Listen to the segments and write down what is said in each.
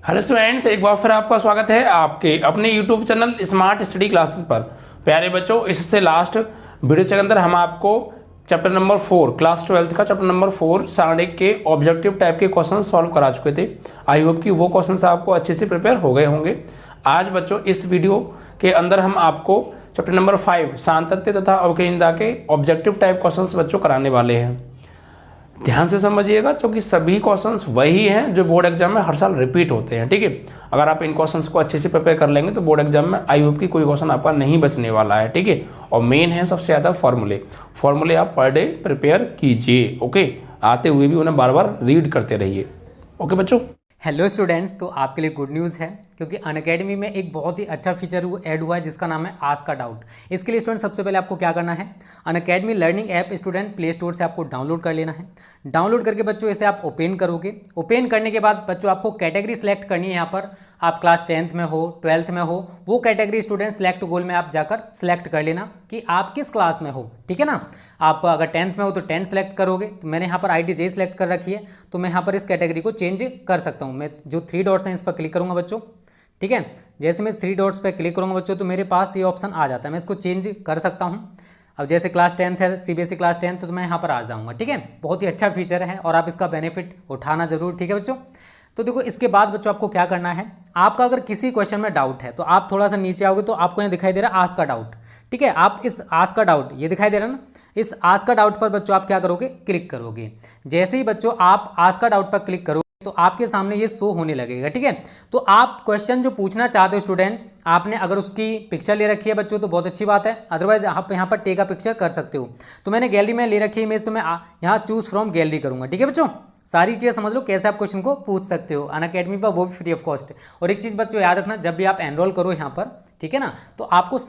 Hello students, एक बार फिर आपका स्वागत है आपके अपने YouTube channel smart study classes पर। प्यारे बच्चों, इससे लास्ट वीडियो के अंदर हम आपको चैप्टर नंबर 4 क्लास 12 का चैप्टर नंबर 4 सारणिक के ऑब्जेक्टिव टाइप के क्वेश्चन सॉल्व करा चुके थे। आई होप कि वो क्वेश्चन आपको अच्छे से प्रिपेयर हो गए होंगे। आज बच्चों इस वीडियो के अंदर हम आपको चैप्टर नंबर 5 सातत्य तथा अवकेंद्रता के ऑब्जेक्टिव टाइप क्वेश्चन बच्चों कराने वाले हैं। ध्यान से समझिएगा, क्योंकि सभी क्वेश्चंस वही हैं जो बोर्ड एग्जाम में हर साल रिपीट होते हैं। ठीक है, अगर आप इन क्वेश्चंस को अच्छे से प्रिपेयर कर लेंगे तो बोर्ड एग्जाम में आई होप कि कोई क्वेश्चन आपका नहीं बचने वाला है। ठीक है, और मेन है सबसे ज़्यादा फॉर्मूले आप पर डे प्रिपेयर कीजिए। ओके, आते हुए भी उन्हें बार बार रीड करते रहिए। ओके बच्चों। हेलो स्टूडेंट्स, तो आपके लिए गुड न्यूज़ है क्योंकि अनअकैडमी में एक बहुत ही अच्छा फीचर ऐड हुआ है जिसका नाम है आस्क का डाउट। इसके लिए स्टूडेंट सबसे पहले आपको क्या करना है, Unacademy learning app student play store से आपको डाउनलोड कर लेना है। डाउनलोड करके बच्चों इसे आप ओपन करोगे। ओपन करने के बाद बच्चों आपको कैटेगरी सेलेक्ट करनी है। यहाँ पर आप क्लास 10th में हो, 12th में हो, वो कैटेगरी स्टूडेंट सेलेक्ट गोल में आप जाकर सेलेक्ट कर लेना कि आप किस क्लास में हो। ठीक है ना, आप अगर 10th में हो तो 10 सेलेक्ट करोगे। तो मैंने यहाँ पर IDJ सेलेक्ट कर रखी है, तो मैं यहाँ पर इस कैटेगरी को चेंज कर सकता हूँ। मैं जो 3 डॉट्स हैं इस पर क्लिक करूँगा बच्चों। ठीक है, जैसे मैं इस 3 डॉट्स पर क्लिक करूँगा बच्चों तो मेरे पास ये ऑप्शन आ जाता है, मैं इसको चेंज कर सकता हूँ। अब जैसे क्लास 10th है, CBSE क्लास 10th, तो मैं यहाँ पर आ जाऊँगा। ठीक है, बहुत ही अच्छा फीचर है और आप इसका बेनिफिट उठाना जरूर। ठीक है बच्चों, तो देखो इसके बाद बच्चों आपको क्या करना है, आपका अगर किसी क्वेश्चन में डाउट है तो आप थोड़ा सा नीचे आओगे तो आपको यहाँ दिखाई दे रहा है आस्क का डाउट। ठीक है, आप इस आस्क का डाउट, ये दिखाई दे रहा है ना, इस आस्क का डाउट पर बच्चों आप क्या करोगे, क्लिक करोगे। जैसे ही बच्चों आप आस्क का डाउट पर क्लिक करोगे तो आपके सामने ये शो होने लगेगा। ठीक है, तो आप क्वेश्चन जो पूछना चाहते हो स्टूडेंट, आपने अगर उसकी पिक्चर ले रखी है बच्चों तो बहुत अच्छी बात है, अदरवाइज आप यहाँ पर टेक अ पिक्चर कर सकते हो। तो मैंने गैलरी में ले रखी है इमेज, तो मैं यहाँ चूज फ्रॉम गैलरी करूँगा। ठीक है बच्चों, सारी चीज़ें समझ लो कैसे आप क्वेश्चन को पूछ सकते हो अनअकैडमी पर, वो भी फ्री ऑफ कॉस्ट। और एक चीज़ बच्चों याद रखना, जब भी आप एनरोल करो यहाँ पर, ठीक है ना, तो आपको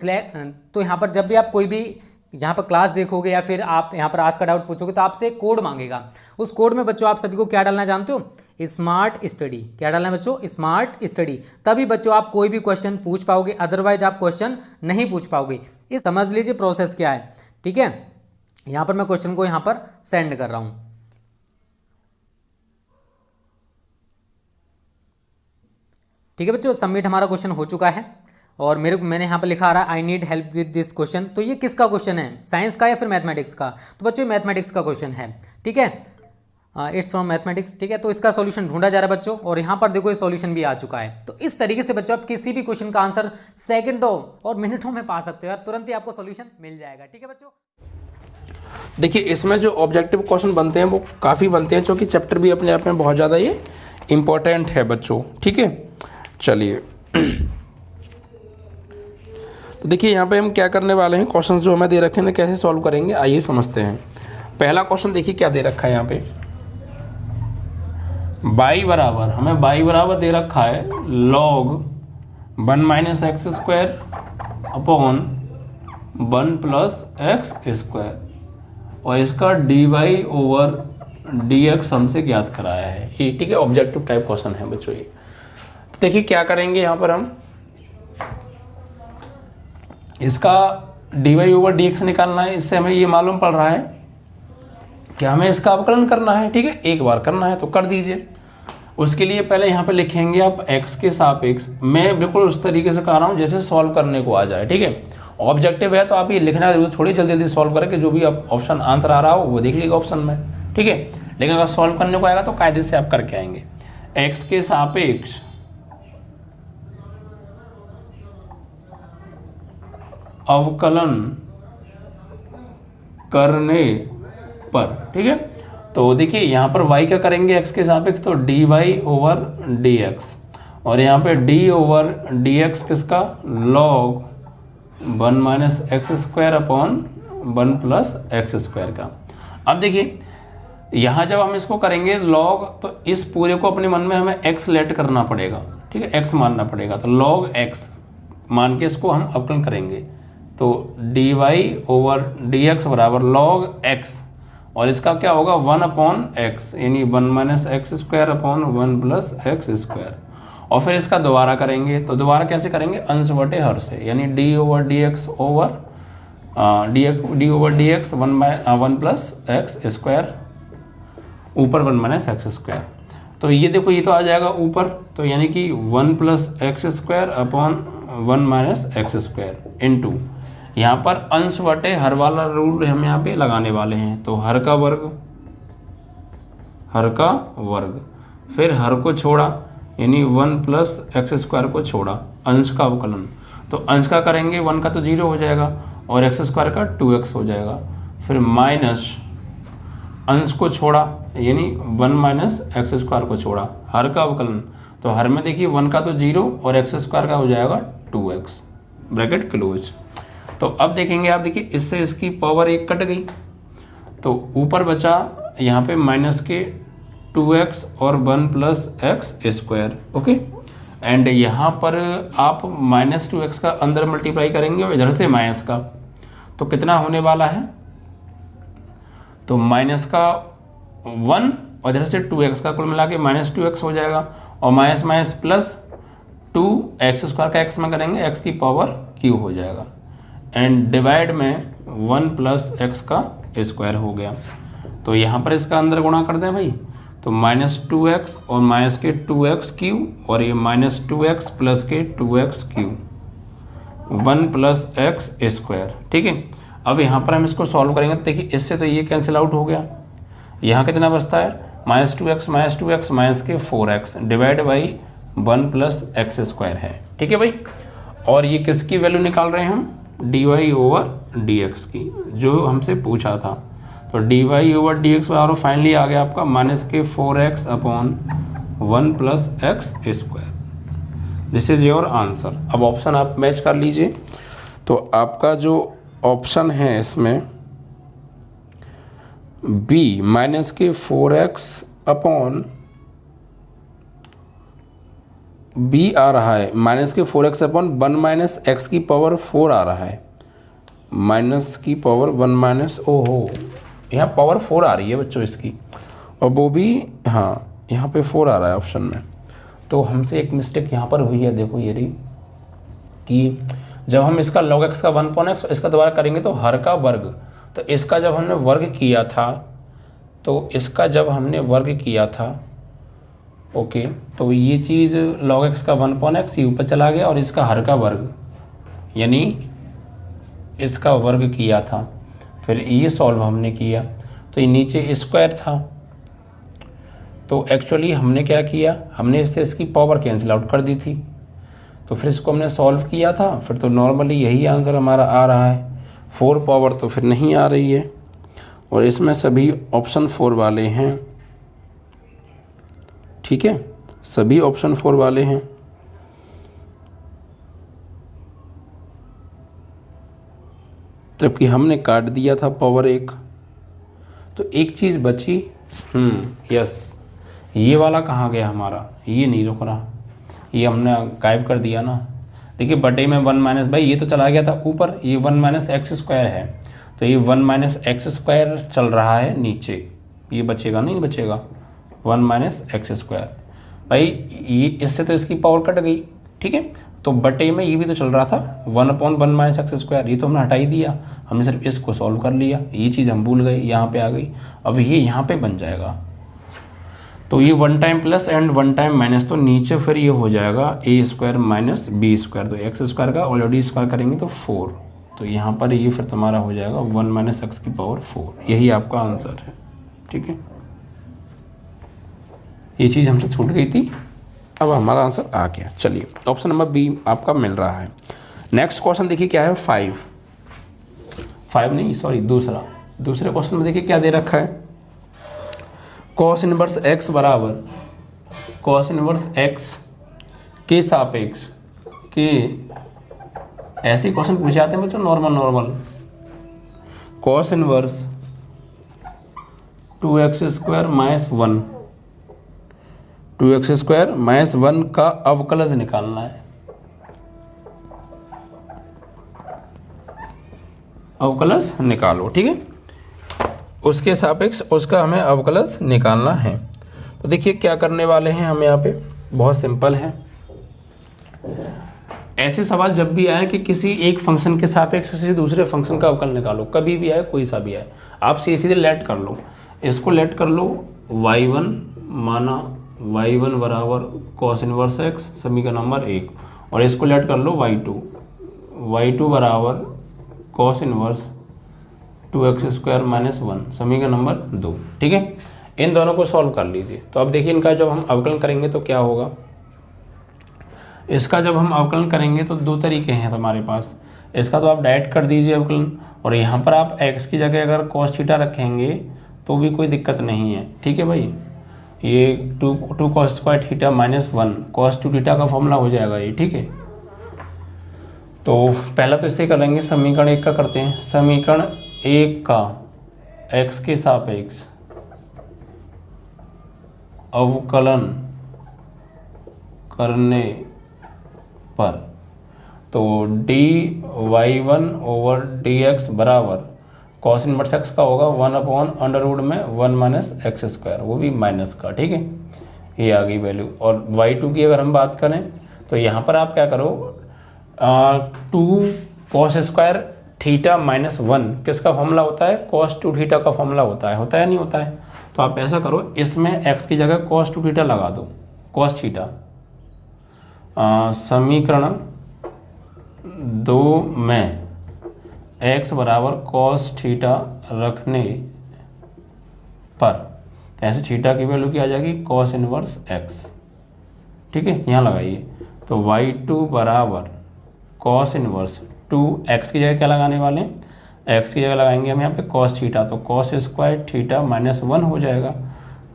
तो यहाँ पर जब भी आप कोई भी यहाँ पर क्लास देखोगे या फिर आप यहाँ पर आस्क का डाउट पूछोगे तो आपसे कोड मांगेगा। उस कोड में बच्चों आप सभी को क्या डालना जानते हो, स्मार्ट स्टडी। क्या डालना है बच्चों, स्मार्ट स्टडी। तभी बच्चों आप कोई भी क्वेश्चन पूछ पाओगे, अदरवाइज आप क्वेश्चन नहीं पूछ पाओगे। इस समझ लीजिए प्रोसेस क्या है। ठीक है, यहाँ पर मैं क्वेश्चन को यहाँ पर सेंड कर रहा हूँ। ठीक है बच्चों, सबमिट हमारा क्वेश्चन हो चुका है और मैंने यहाँ पर लिखा आ रहा है I need help with this question. तो ये किसका क्वेश्चन है, साइंस का या फिर मैथमेटिक्स का? तो बच्चों मैथमेटिक्स का क्वेश्चन है। ठीक है, इट्स फ्रॉम मैथमेटिक्स। ठीक है, तो इसका सॉल्यूशन ढूंढा जा रहा है बच्चों और यहाँ पर देखो ये सॉल्यूशन भी आ चुका है। तो इस तरीके से बच्चों आप किसी भी क्वेश्चन का आंसर सेकंडों और मिनटों में पा सकते हो, तुरंत ही आपको सॉल्यूशन मिल जाएगा। ठीक है बच्चों, देखिए इसमें जो ऑब्जेक्टिव क्वेश्चन बनते हैं वो काफ़ी बनते हैं, क्योंकि चैप्टर भी अपने आप में बहुत ज़्यादा ये इंपॉर्टेंट है बच्चों। ठीक है, चलिए तो देखिए यहाँ पे हम क्या करने वाले हैं, क्वेश्चंस जो हमें दे रखे हैं कैसे सॉल्व करेंगे, आइए समझते हैं। पहला क्वेश्चन देखिए क्या दे रखा है यहाँ पे, y बराबर, हमें y बराबर दे रखा है log 1 minus x square upon 1 plus x square और इसका dy ओवर dx हमसे ज्ञात कराया है ये। ठीक है, ऑब्जेक्टिव टाइप क्वेश्चन है बच्चों ये। तो देखिए क्या करेंगे यहाँ पर, हम इसका dy ओवर dx निकालना है। इससे हमें ये मालूम पड़ रहा है कि हमें इसका अवकलन करना है। ठीक है, एक बार करना है तो कर दीजिए। उसके लिए पहले यहाँ पे लिखेंगे आप x के सापेक्ष, मैं बिल्कुल उस तरीके से कर रहा हूँ जैसे सॉल्व करने को आ जाए। ठीक है, ऑब्जेक्टिव है तो आप ये लिखना जरूर, थोड़ी जल्दी जल्दी सॉल्व करके जो भी आप ऑप्शन आंसर आ रहा हो वो देख लीजिएगा ऑप्शन में। ठीक है, लेकिन अगर सॉल्व करने को आएगा तो कायदे से आप करके आएंगे। x के सापेक्ष अवकलन करने पर, ठीक है, तो देखिए यहाँ पर y क्या करेंगे x के सापेक्ष, तो dy ओवर dx और यहाँ पे d ओवर dx किसका, log 1 minus x square upon 1 plus x square का। अब देखिए यहाँ जब हम इसको करेंगे log, तो इस पूरे को अपने मन में हमें x लेट करना पड़ेगा। ठीक है, x मानना पड़ेगा, तो log x मान के इसको हम अवकलन करेंगे। तो dy ओवर dx बराबर log x और इसका क्या होगा 1 अपॉन एक्स, यानी 1 minus x square upon 1 plus x square. और फिर इसका दोबारा करेंगे, तो दोबारा कैसे करेंगे, अंश बटे हर से, यानी D over d x over D over d x 1 plus x square ऊपर 1 माइनस एक्स स्क्वायर। तो ये देखो ये तो आ जाएगा ऊपर, तो यानी कि 1 plus x square upon 1 minus x square into यहाँ पर अंश बटे हर वाला रूल हम यहाँ पे लगाने वाले हैं, तो हर का वर्ग, फिर हर को छोड़ा यानी 1 प्लस एक्स स्क्वायर को छोड़ा, अंश का अवकलन, तो अंश का करेंगे 1 का तो 0 हो जाएगा और एक्स स्क्वायर का 2x हो जाएगा, फिर माइनस अंश को छोड़ा यानी 1 माइनस एक्स स्क्वायर को छोड़ा, हर का अवकलन, तो हर में देखिए 1 का तो 0 और एक्स स्क्वायर का हो जाएगा 2x, ब्रैकेट क्लोज। तो अब देखेंगे आप, देखिए इससे इसकी पावर 1 कट गई, तो ऊपर बचा यहाँ पे माइनस के 2x और 1 plus x square, okay. And यहाँ पर आप माइनस 2x का अंदर मल्टीप्लाई करेंगे और इधर से माइनस का, तो कितना होने वाला है, तो माइनस का 1 और इधर से 2x का कुल मिला के माइनस 2x हो जाएगा, और minus minus plus 2 x square का x में करेंगे x की पावर q हो जाएगा, एंड डिवाइड में 1 प्लस एक्स का स्क्वायर हो गया। तो यहाँ पर इसका अंदर गुणा कर दें भाई, तो माइनस 2x और माइनस के 2x क्यू और ये माइनस 2x प्लस के 2x Q, 1 plus x square, ठीक है। अब यहाँ पर हम इसको सॉल्व करेंगे, तो देखिए इससे तो ये कैंसिल आउट हो गया, यहाँ कितना बचता है माइनस 2x माइनस के 4x divide by 1 plus x square है, ठीक है भाई। और ये किसकी वैल्यू निकाल रहे हैं हम, dy ओवर dx की, जो हमसे पूछा था, तो dy ओवर dx और फाइनली आ गया आपका माइनस के 4x upon 1 plus x square. This is your answer. अब ऑप्शन आप मैच कर लीजिए, तो आपका जो ऑप्शन है इसमें बी माइनस के 4x अपॉन बी आ रहा है, माइनस के 4x अपॉन 1 माइनस एक्स की पावर 4 आ रहा है, माइनस की पावर 1 माइनस, ओहो यहाँ पावर 4 आ रही है बच्चों इसकी, और वो भी हाँ यहाँ पे 4 आ रहा है ऑप्शन में। तो हमसे एक मिस्टेक यहाँ पर हुई है, देखो ये रही कि जब हम इसका log x का 1/x इसका दोबारा करेंगे तो हर का वर्ग, तो इसका जब हमने वर्ग किया था, तो इसका जब हमने वर्ग किया था, ओके, तो ये चीज़ log x का 1/x ये ऊपर चला गया और इसका हर का वर्ग यानी इसका वर्ग किया था, फिर ये सॉल्व हमने किया तो ये नीचे स्क्वायर था, तो एक्चुअली हमने क्या किया, हमने इससे इसकी पावर कैंसिल आउट कर दी थी, तो फिर इसको हमने सॉल्व किया था, फिर तो नॉर्मली यही आंसर हमारा आ रहा है, 4 पावर तो फिर नहीं आ रही है, और इसमें सभी ऑप्शन 4 वाले हैं, ठीक है, सभी ऑप्शन 4 वाले हैं। जबकि हमने काट दिया था पावर 1, तो एक चीज़ बची, यस, ये वाला कहाँ गया हमारा, ये नहीं रुक रहा, ये हमने गायब कर दिया ना। देखिए बटे में 1 माइनस, भाई ये तो चला गया था ऊपर, ये 1 माइनस एक्स स्क्वायर है, तो ये 1 माइनस एक्स स्क्वायर चल रहा है नीचे, ये बचेगा नहीं बचेगा 1 माइनस एक्स स्क्वायर, भाई ये इससे तो इसकी पावर कट गई, ठीक है। तो बटे में ये भी तो चल रहा था 1/1 माइनस एक्स स्क्वायर, ये तो हमने हटा ही दिया, हमने सिर्फ इसको सॉल्व कर लिया, ये चीज़ हम भूल गए, यहाँ पे आ गई, अब ये यहाँ पे बन जाएगा, तो ये 1 time plus and 1 time minus, तो नीचे फिर ये हो जाएगा a square minus b square, तो एक्स स्क्वायर का ऑलरेडी स्क्वायर करेंगे तो 4, तो यहाँ पर ये फिर तुम्हारा हो जाएगा 1 माइनस एक्स की पावर 4, यही आपका आंसर है, ठीक है। ये चीज़ हमसे छूट गई थी, अब हमारा आंसर आ गया। चलिए ऑप्शन नंबर बी आपका मिल रहा है। नेक्स्ट क्वेश्चन देखिए क्या है, 5 नहीं सॉरी दूसरे क्वेश्चन में देखिए क्या दे रखा है, cos इनवर्स x बराबर cos इनवर्स x के सापेक्ष के, ऐसे क्वेश्चन पूछे जाते हैं बच्चों normal, cos inverse 2x square minus 1, 2x square minus 1 का अवकलज निकालना है, अवकलज निकालो, ठीक है, उसके सापेक्ष उसका हमें अवकलज निकालना है। तो देखिए क्या करने वाले हैं हम यहाँ पे, बहुत सिंपल है। ऐसे सवाल जब भी आए कि किसी एक फंक्शन के सापेक्ष से दूसरे फंक्शन का अवकलन निकालो, कभी भी आए कोई सा भी आए, आप सीधे लेट कर लो, इसको लेट कर लो y1 माना y1 बराबर कॉस इनवर्स x, समीकरण नंबर 1। और इसको लेट कर लो y2 बराबर कॉस इनवर्स 2x² माइनस 1, समीकरण नंबर 2। ठीक है, इन दोनों को सॉल्व कर लीजिए। तो अब देखिए इनका जब हम अवकलन करेंगे तो क्या होगा। इसका जब हम अवकलन करेंगे तो दो तरीके हैं हमारे पास। इसका तो आप डायरेक्ट कर दीजिए अवकलन, और यहाँ पर आप x की जगह अगर cos थीटा रखेंगे तो भी कोई दिक्कत नहीं है। ठीक है भाई, ये 2 cos square theta minus 1 cos 2 theta का फॉर्मूला हो जाएगा ये। ठीक है, तो पहला तो इससे करेंगे, समीकरण 1 का करते हैं। समीकरण 1 का x के सापेक्ष अवकलन करने पर तो dy1 ओवर dx बराबर कॉस इनवर्स x का होगा 1/√1 में 1 माइनस एक्स स्क्वायर, वो भी माइनस का। ठीक है, ये आ गई वैल्यू। और y2 की अगर हम बात करें तो यहाँ पर आप क्या करो, 2 cos स्क्वायर थीटा माइनस 1 किसका फॉर्मूला होता है, cos 2 थीटा का फॉर्मूला होता है नहीं होता है। तो आप ऐसा करो, इसमें x की जगह cos 2 थीटा लगा दो, cos थीटा। समीकरण 2 में x बराबर cos थीटा रखने पर ऐसे थीटा की वैल्यू क्या आ जाएगी, cos इनवर्स x। ठीक है, यहाँ लगाइए। तो y2 बराबर cos इनवर्स 2x की जगह क्या लगाने वाले हैं, x की जगह लगाएंगे हम यहाँ पे cos थीटा, तो cos स्क्वायर थीटा माइनस 1 हो जाएगा।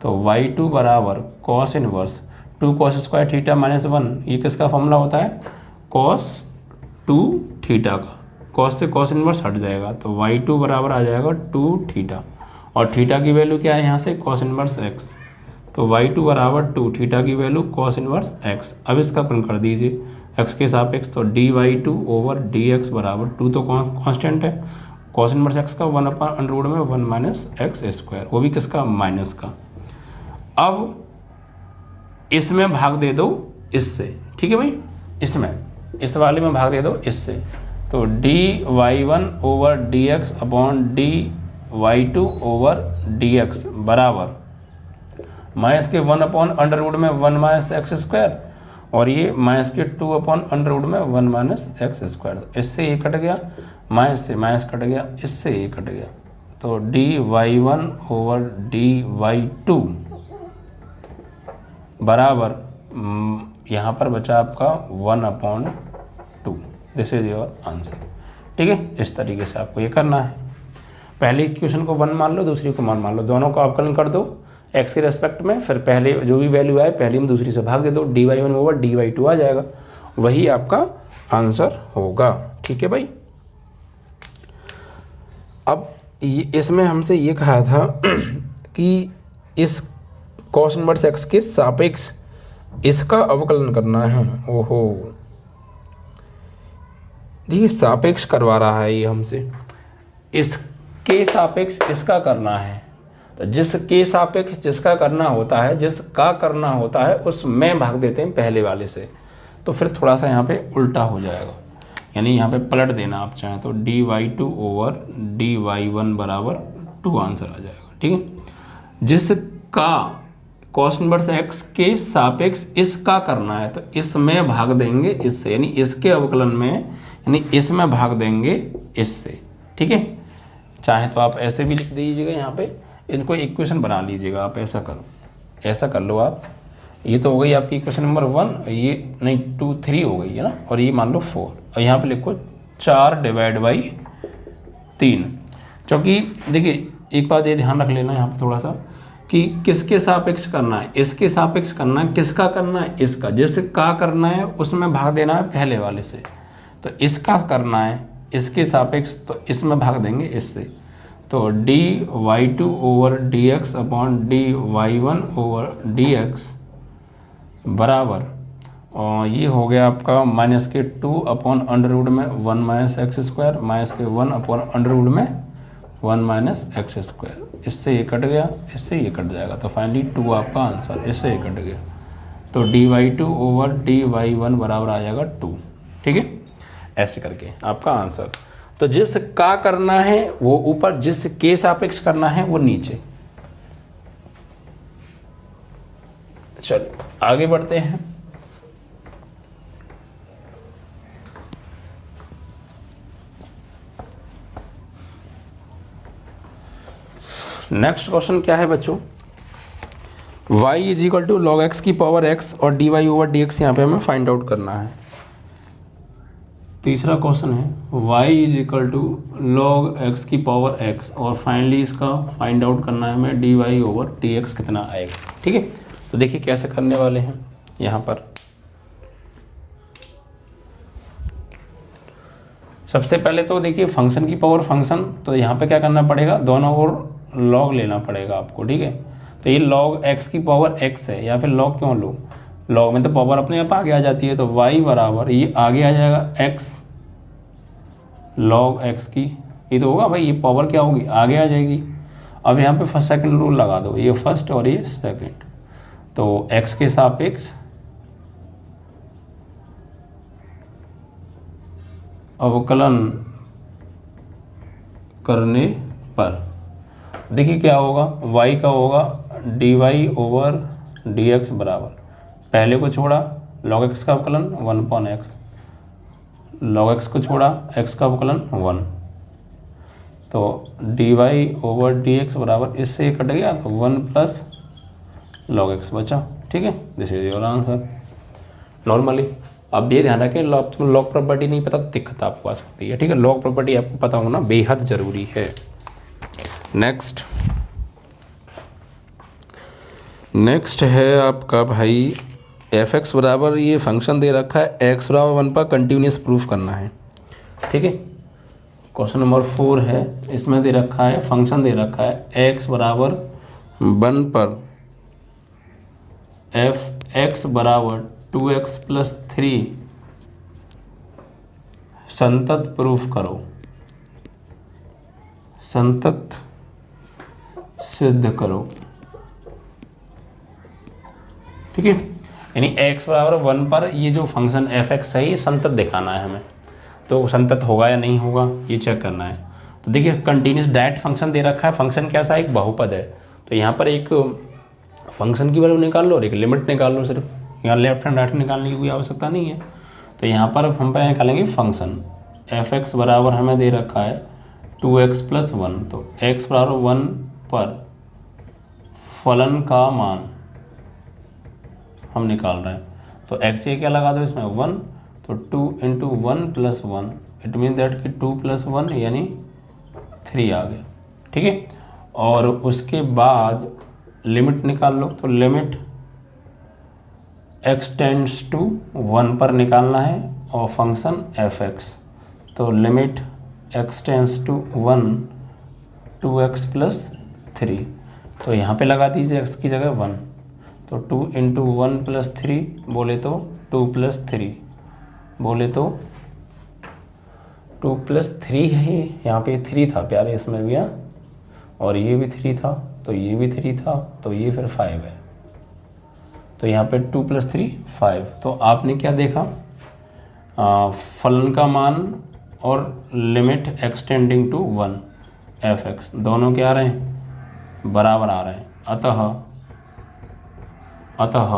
तो y2 बराबर cos inverse 2 cos square theta minus 1, ये किसका फॉर्मूला होता है, cos 2 थीटा का। cos से cos इनवर्स हट जाएगा, तो y2 बराबर आ जाएगा 2 थीटा, और थीटा की वैल्यू क्या है यहाँ से, cos इनवर्स x। तो y2 बराबर 2 थीटा की वैल्यू cos इनवर्स x। अब इसका गुण कर दीजिए x के सापेक्ष, तो dy2 ओवर dx बराबर 2 तो कांस्टेंट है, cos इनवर्स x का 1/√1 में 1 माइनस एक्स स्क्वायर, वो भी किसका, माइनस का। अब इसमें भाग दे दो इससे। ठीक है भाई, इसमें इस वाले में भाग दे दो इससे, तो dy1 over dx upon dy2 over dx बराबर माइनस के 1/√1 में 1 माइनस एक्स स्क्वायर, और ये माइनस के 2/√1 में 1 माइनस एक्स स्क्वायर। इससे ये कट गया, माइनस से माइनस कट गया, इससे ये कट गया, तो dy1 ओवर dy2 बराबर यहाँ पर बचा आपका 1/2। This is your answer. ठीक है, इस तरीके से आपको ये करना है। पहले इक्वेशन को 1 मान लो, दूसरी को मान लो, दोनों का अवकलन कर दो x के रेस्पेक्ट में, फिर पहले जो भी वैल्यू आए पहले में दूसरी से भाग दे दो, dy1 ओवर dy2 आ जाएगा, वही आपका आंसर होगा। ठीक है भाई, अब इसमें हमसे ये कहा था कि इस cos इनवर्स x के सापेक्ष इसका अवकलन करना है। ओहो, देखिए सापेक्ष करवा रहा है ये हमसे, इसके सापेक्ष इसका करना है। तो जिसके सापेक्ष जिसका करना होता है, जिसका करना होता है उसमें भाग देते हैं पहले वाले से, तो फिर थोड़ा सा यहाँ पे उल्टा हो जाएगा, यानी यहाँ पे पलट देना आप चाहें तो dy2 ओवर dy1 बराबर 2 आंसर आ जाएगा। ठीक है, जिसका cos इनवर्स x के सापेक्ष इसका करना है तो इसमें भाग देंगे इससे, यानी इसके अवकलन में, यानी इसमें भाग देंगे इससे। ठीक है, चाहे तो आप ऐसे भी लिख दीजिएगा, यहाँ पे इनको इक्वेशन बना लीजिएगा। आप ऐसा करो, ऐसा कर लो आप, ये तो हो गई आपकी इक्वेशन नंबर 1, ये नहीं 2 3 हो गई है ना, और ये मान लो 4, और यहाँ पे लिखो 4/3। क्योंकि देखिए एक बात ये ध्यान रख लेना यहाँ पे थोड़ा सा कि किसके सापेक्ष करना है, इसके सापेक्ष करना है, किसका करना है, इसका। जिसका करना है उसमें भाग देना है पहले वाले से, तो इसका करना है इसके सापेक्ष, तो इसमें भाग देंगे इससे। तो dy2 over dx upon dy1 over dx बराबर, और ये हो गया आपका माइनस के 2/√1 में 1 माइनस एक्स स्क्वायर, माइनस के 1/√1 में 1 माइनस एक्स स्क्वायर। इससे ये कट गया, इससे ये कट जाएगा, तो फाइनली 2 आपका आंसर, इससे ये कट गया, तो dy2 ओवर dy1 बराबर आ जाएगा 2। ठीक है, ऐसे करके आपका आंसर। तो जिसका करना है वो ऊपर, जिसके सापेक्ष करना है वो नीचे। चलिए आगे बढ़ते हैं। नेक्स्ट क्वेश्चन क्या है बच्चों, y is equal to log x की पावर x और dy ओवर dx यहाँ पे हमें फाइंड आउट करना है। तीसरा क्वेश्चन है y is equal to log x की पावर x और फाइनली इसका फाइंड आउट करना है हमें dy ओवर dx कितना आएगा। ठीक है, तो देखिए कैसे करने वाले हैं। यहाँ पर सबसे पहले तो देखिए फंक्शन की पावर फंक्शन, तो यहाँ पे क्या करना पड़ेगा, दोनों ओर लॉग लेना पड़ेगा आपको। ठीक है, तो ये लॉग एक्स की पावर x है, या फिर लॉग क्यों लो, लॉग में तो पावर अपने आप आगे आ जाती है, तो y बराबर ये आगे आ जाएगा x लॉग x की, ये तो होगा भाई, ये पावर क्या होगी आगे आ जाएगी। अब यहाँ पे फर्स्ट सेकंड रूल लगा दो, ये फर्स्ट और ये सेकंड, तो x के सापेक्ष अवकलन करने पर देखिए क्या होगा, y का होगा dy ओवर dx बराबर, पहले को छोड़ा log x का अवकलन 1/x, log x को छोड़ा x का अवकलन 1, तो dy ओवर dx बराबर, इससे कट गया तो 1 प्लस log x बचा। ठीक है, this is your answer. Normally अब ये ध्यान रखें, लॉग प्रॉपर्टी नहीं पता तो दिक्कत आपको आ सकती है। ठीक है, लॉग प्रॉपर्टी आपको पता होना बेहद ज़रूरी है। नेक्स्ट है आपका भाई एफ एक्स बराबर, ये फंक्शन दे रखा है एक्स बराबर 1 पर कंटिन्यूस प्रूफ करना है। ठीक है, क्वेश्चन नंबर 4 है, इसमें दे रखा है फंक्शन दे रखा है एक्स बराबर 1 पर एफ एक्स बराबर 2x प्लस 3 संतत प्रूफ करो, संतत सिद्ध करो। ठीक है, यानी x बराबर 1 पर ये जो फंक्शन एफ एक्स है ये संतत दिखाना है हमें, तो संतत होगा या नहीं होगा ये चेक करना है। तो देखिए कंटिन्यूस डायरेक्ट फंक्शन दे रखा है, फंक्शन कैसा है, एक बहुपद है, तो यहाँ पर एक फंक्शन की वैल्यू निकाल लो और एक लिमिट निकाल लो, सिर्फ यहाँ लेफ्ट हैंड राइट हैंड निकालने की कोई आवश्यकता नहीं है। तो यहाँ पर हम पहले निकालेंगे फंक्शन एफ एक्स बराबर हमें दे रखा है 2x प्लस 1, तो x बराबर 1 पर फलन का मान हम निकाल रहे हैं, तो x ये क्या लगा दो इसमें 1, तो 2 into 1 plus 1, it mean that कि 2 प्लस 1 यानी 3 आ गया। ठीक है, और उसके बाद लिमिट निकाल लो, तो लिमिट x टेंड्स टू 1 पर निकालना है और फंक्शन एफ एक्स, तो limit x tends to 1 2x plus 3, तो यहाँ पे लगा दीजिए x की जगह 1, तो 2 इंटू 1 प्लस 3 बोले तो 2 प्लस 3 बोले तो 2 प्लस 3 है, यहाँ पे 3 था प्यारे इसमें भी, और ये भी 3 था, तो ये भी 3 था, तो ये फिर 5 है, तो यहाँ पे 2 प्लस 3 5। तो आपने क्या देखा, फलन का मान और limit x tending to 1 f x दोनों क्या आ रहे हैं, बराबर आ रहे हैं, अतः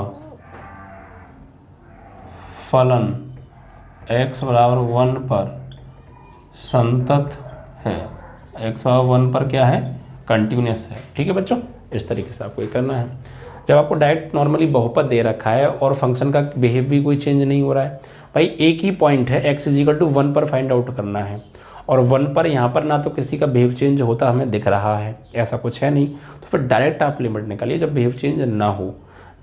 फलन x बराबर 1 पर संतत है, x बराबर 1 पर क्या है, कंटिन्यूस है। ठीक है बच्चों, इस तरीके से आपको ये करना है। जब आपको डायरेक्ट नॉर्मली बहुपद दे रखा है और फंक्शन का बिहेव भी कोई चेंज नहीं हो रहा है, भाई एक ही पॉइंट है x इज इक्वल टू 1 पर फाइंड आउट करना है, और 1 पर यहाँ पर ना तो किसी का बिहेव चेंज होता हमें दिख रहा है, ऐसा कुछ है नहीं, तो फिर डायरेक्ट आप लिमिट निकालिए, जब बिहेव चेंज ना हो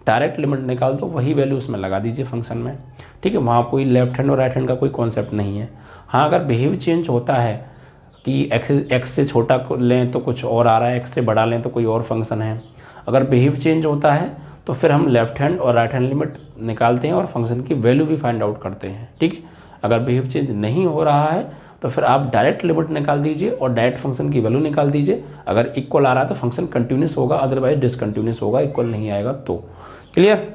डायरेक्ट लिमिट निकाल दो, वही वैल्यू उसमें लगा दीजिए फंक्शन में। ठीक है, वहाँ कोई लेफ्ट हैंड और राइट हैंड का कोई कॉन्सेप्ट नहीं है। हाँ, अगर बिहेव चेंज होता है कि एक्स से छोटा लें तो कुछ और आ रहा है, एक्स से बड़ा लें तो कोई और फंक्शन है, अगर बिहेव चेंज होता है तो फिर हम लेफ्ट हैंड और राइट हैंड लिमिट निकालते हैं और फंक्शन की वैल्यू भी फाइंड आउट करते हैं। ठीक है, अगर बिहेव चेंज नहीं हो रहा है तो फिर आप डायरेक्ट लिमिट निकाल दीजिए और डायरेक्ट फंक्शन की वैल्यू निकाल दीजिए। अगर इक्वल आ रहा है तो फंक्शन कंटिन्यूस होगा, अदरवाइज डिसकंटिन्यूस होगा, इक्वल नहीं आएगा तो। क्लियर,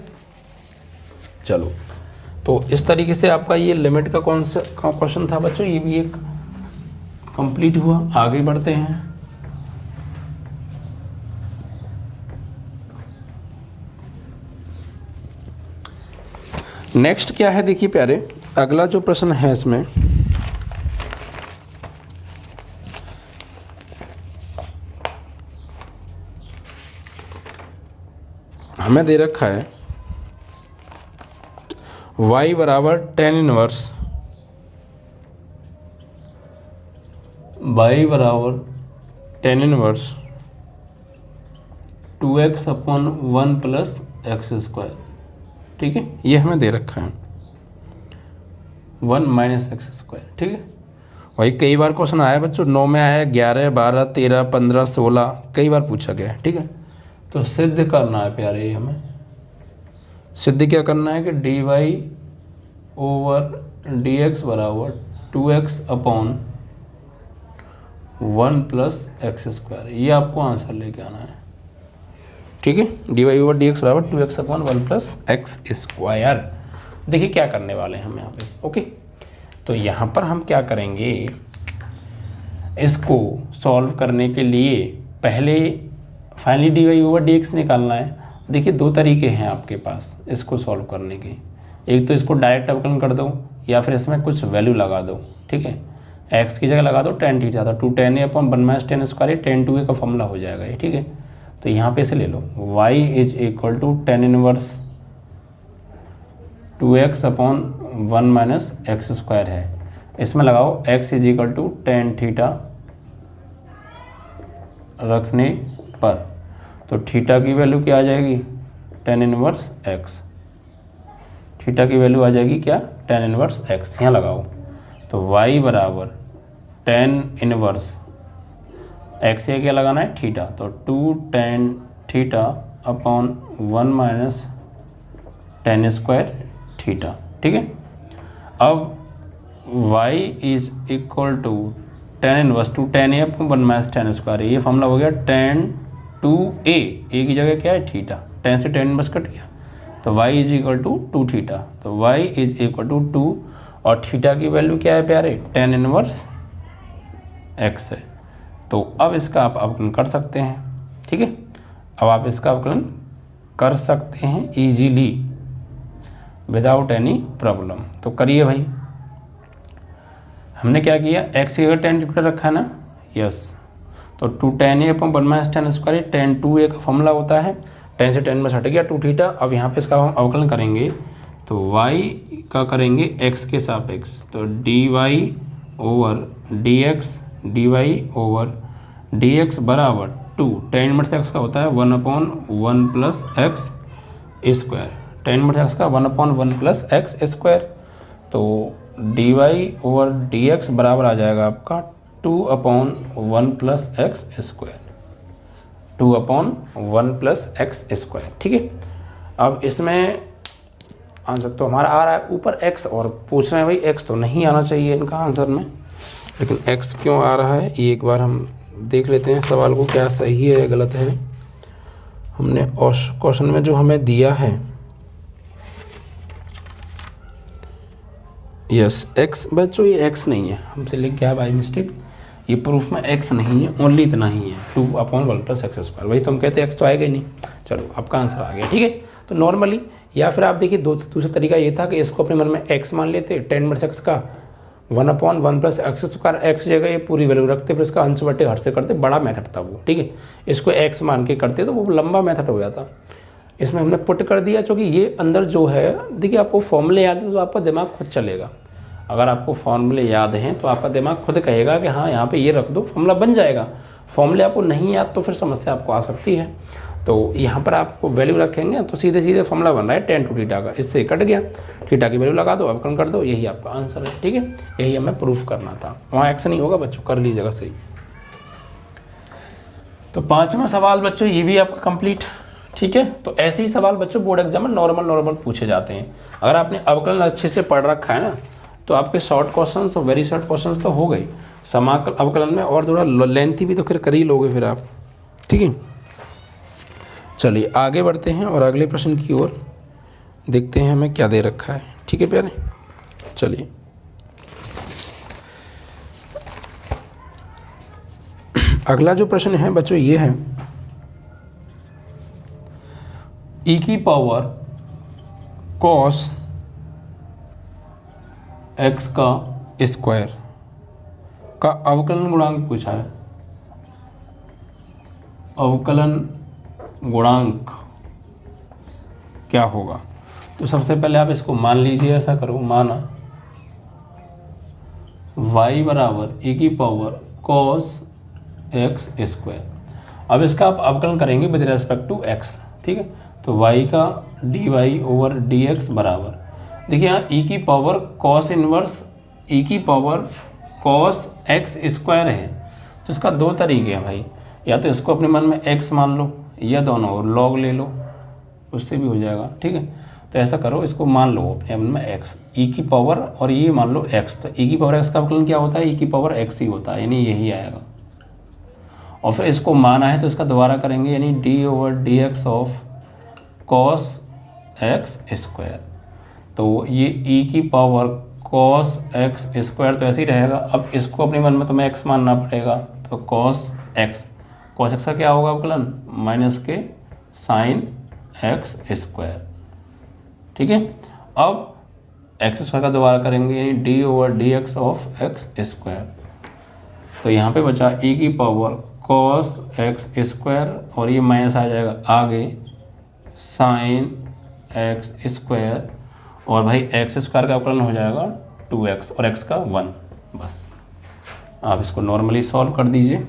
चलो, तो इस तरीके से आपका ये लिमिट का कौन सा क्वेश्चन था बच्चों, ये भी एक कंप्लीट हुआ। आगे बढ़ते हैं। नेक्स्ट क्या है देखिए प्यारे, अगला जो प्रश्न है इसमें हमें दे रखा है y बराबर tan inverse two x upon 1 plus x square. ठीक है, ये हमें दे रखा है 1 माइनस एक्स स्क्वायर। ठीक है, वही कई बार क्वेश्चन आया बच्चों, 9 में आया, 11, 12, 13, 15, 16 कई बार पूछा गया है। ठीक है, तो सिद्ध करना है प्यारे, ये हमें सिद्ध क्या करना है कि d y over d x बराबर 2x upon 1 plus x square, ये आपको आंसर लेके आना है। ठीक है, d y over d x बराबर 2x upon 1 plus x square. देखिए क्या करने वाले हैं हम यहाँ पे। ओके, तो यहाँ पर हम क्या करेंगे, इसको सॉल्व करने के लिए पहले finally d y over d x निकालना है। देखिए दो तरीके हैं आपके पास इसको सॉल्व करने के, एक तो इसको डायरेक्ट अवकलन कर दो या फिर इसमें कुछ वैल्यू लगा दो। ठीक है, एक्स की जगह लगा दो टेन थीटा, तो 2 tan a upon 1 minus tan square, 10 2a का फॉर्मूला हो जाएगा ये। ठीक है, तो यहाँ पे इसे ले लो, y is equal to tan inverse 2x upon 1 minus x square है। इसमें लगाओ x is equal to tan theta रखने पर, तो थीटा की वैल्यू क्या आ जाएगी, टेन इनवर्स x। थीटा की वैल्यू आ जाएगी क्या, टेन इनवर्स x। यहाँ लगाओ, तो y बराबर टेन इनवर्स x ये क्या लगाना है, थीटा, तो 2 tan theta upon 1 minus tan square theta. ठीक है, अब y is equal to tan inverse 2 tan a upon 1 minus tan square, ये फॉर्मूला हो गया tan 2a, a की जगह क्या है थीटा, टेन से टेन इनवर्स कट गया, तो y is equal to 2 theta, तो y इज इक्वल टू 2 और थीटा की वैल्यू क्या है प्यारे, टेन इनवर्स x है। तो अब इसका आप अवकलन कर सकते हैं। ठीक है, अब आप इसका अवकलन कर सकते हैं इजीली विदाउट एनी प्रॉब्लम। तो करिए भाई, हमने क्या किया, x की जगह टेन थीटा रखा है ना, यस, तो 2 tan a upon 1 minus tan square, tan 2a का फॉर्मूला होता है, 10 से 10 में हट गया 2 थीटा। अब यहाँ पे इसका हम अवकलन करेंगे, तो y का करेंगे x के सापेक्ष, तो dy over dy over dx बराबर 2 tan इनवर्स x का होता है 1 upon 1 plus x square, tan inverse x का 1 अपॉन 1 प्लस एक्स स्क्वायर, तो dy ओवर dx बराबर आ जाएगा आपका 2 upon 1 plus x square, 2 upon 1 plus x square. ठीक है, अब इसमें आंसर तो हमारा आ रहा है ऊपर x, और पूछ रहे हैं भाई x तो नहीं आना चाहिए इनका आंसर में, लेकिन x क्यों आ रहा है ये एक बार हम देख लेते हैं सवाल को, क्या सही है या गलत है। हमने क्वेश्चन में जो हमें दिया है, यस x, बच्चों ये x नहीं है, हमसे लिख गया बाई मिस्टेक, ये प्रूफ में x नहीं है, ओनली इतना ही है 2 अपॉन 1 प्लस एक्स स्क्वायर। वही तो हम कहते हैं x तो आएगा ही नहीं। चलो आपका आंसर आ गया। ठीक है, तो नॉर्मली या फिर आप देखिए दूसरा तरीका ये था कि इसको अपने मन में x मान लेते, टेन इनवर्स x का 1 upon 1 plus x square, x जगह ये पूरी वैल्यू रखते, फिर इसका अंश बटे हर से करते, बड़ा मेथड था वो। ठीक है, इसको x मान के करते तो वो लंबा मेथड हो जाता, इसमें हमने पुट कर दिया, क्योंकि ये अंदर जो है, देखिए आपको फॉर्मूले याद है तो आपका दिमाग खुद चलेगा। अगर आपको फॉर्मूले याद हैं तो आपका दिमाग खुद कहेगा कि हाँ यहाँ पे ये रख दो, फॉर्मूला बन जाएगा। फॉर्मूले आपको नहीं याद तो फिर समस्या आपको आ सकती है। तो यहाँ पर आपको वैल्यू रखेंगे तो सीधे सीधे फॉर्मूला बन रहा है tan 2 थीटा का, इससे कट गया, थीटा की वैल्यू लगा दो, अवकलन कर दो, यही आपका आंसर है। ठीक है, यही हमें प्रूफ करना था, वहाँ एक्स नहीं होगा बच्चों, कर लीजिएगा सही। तो 5वां सवाल बच्चों ये भी आपका कंप्लीट। ठीक है, तो ऐसे ही सवाल बच्चों बोर्ड एग्जाम में नॉर्मल पूछे जाते हैं। अगर आपने अवकलन अच्छे से पढ़ रखा है ना, तो आपके शॉर्ट क्वेश्चन और वेरी शॉर्ट क्वेश्चन तो हो गए, समाकल अवकलन में और थोड़ा लेंथी भी तो फिर कर ही लोगे फिर आप। ठीक है, चलिए आगे बढ़ते हैं और अगले प्रश्न की ओर देखते हैं हमें क्या दे रखा है। ठीक है प्यारे, चलिए अगला जो प्रश्न है बच्चों ये है, e की पावर cos एक्स का स्क्वायर का अवकलन गुणांक पूछा है। अवकलन गुणांक क्या होगा? तो सबसे पहले आप इसको मान लीजिए, ऐसा करो, माना y बराबर e की पावर cos x स्क्वायर। अब इसका आप अवकलन करेंगे विद रेस्पेक्ट टू x, ठीक है। तो y का dy ओवर dx बराबर, देखिए यहाँ e की पावर cos इनवर्स e की पावर cos x स्क्वायर है। तो इसका दो तरीके हैं भाई, या तो इसको अपने मन में x मान लो या दोनों और log ले लो, उससे भी हो जाएगा, ठीक है। तो ऐसा करो, इसको मान लो अपने मन में x, e की पावर और ये मान लो x। तो e की पावर x का अवकलन क्या होता है? e की पावर x ही होता है, यानी यही आएगा। और फिर इसको माना है तो इसका दोबारा करेंगे, यानी d over d x of cos x square. तो ये e की पावर cos x स्क्वायर तो ऐसे ही रहेगा। अब इसको अपने मन में तुम्हें x मानना पड़ेगा, तो cos x का क्या होगा अवकलन? माइनस के साइन x स्क्वायर, ठीक है। अब x स्क्वायर का दोबारा करेंगे, यानी d over d x of x square. तो यहाँ पे बचा e की पावर cos x स्क्वायर और ये माइनस आ जाएगा आगे साइन x स्क्वायर, और भाई x स्क्वायर का अवकलन हो जाएगा 2x और x का 1। बस आप इसको नॉर्मली सॉल्व कर दीजिए,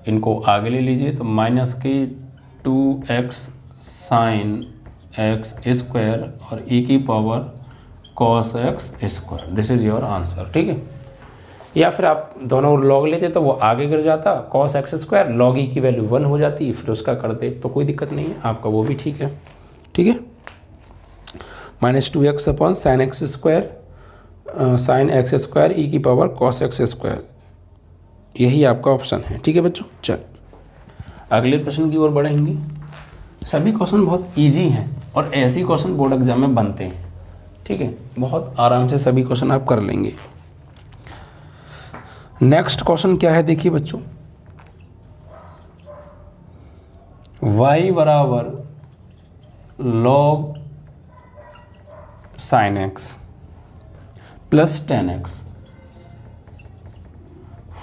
इनको आगे ले लीजिए। तो माइनस के 2x साइन x स्क्वायर और e की power cos x square, this is your answer, ठीक है। या फिर आप दोनों लॉग लेते तो वो आगे गिर जाता, cos x square log e की वैल्यू 1 हो जाती, फिर उसका करते तो कोई दिक्कत नहीं है, आपका वो भी ठीक है, ठीक है। Minus 2x upon sine x square sine x square e की पावर cos x स्क्वायर, यही आपका ऑप्शन है, ठीक है बच्चों। चल अगले प्रश्न की ओर बढ़ेंगे। सभी क्वेश्चन बहुत इजी हैं और ऐसे ही क्वेश्चन बोर्ड एग्जाम में बनते हैं, ठीक है। बहुत आराम से सभी क्वेश्चन आप कर लेंगे। नेक्स्ट क्वेश्चन क्या है देखिए बच्चों, y बराबर log sine x plus tan x,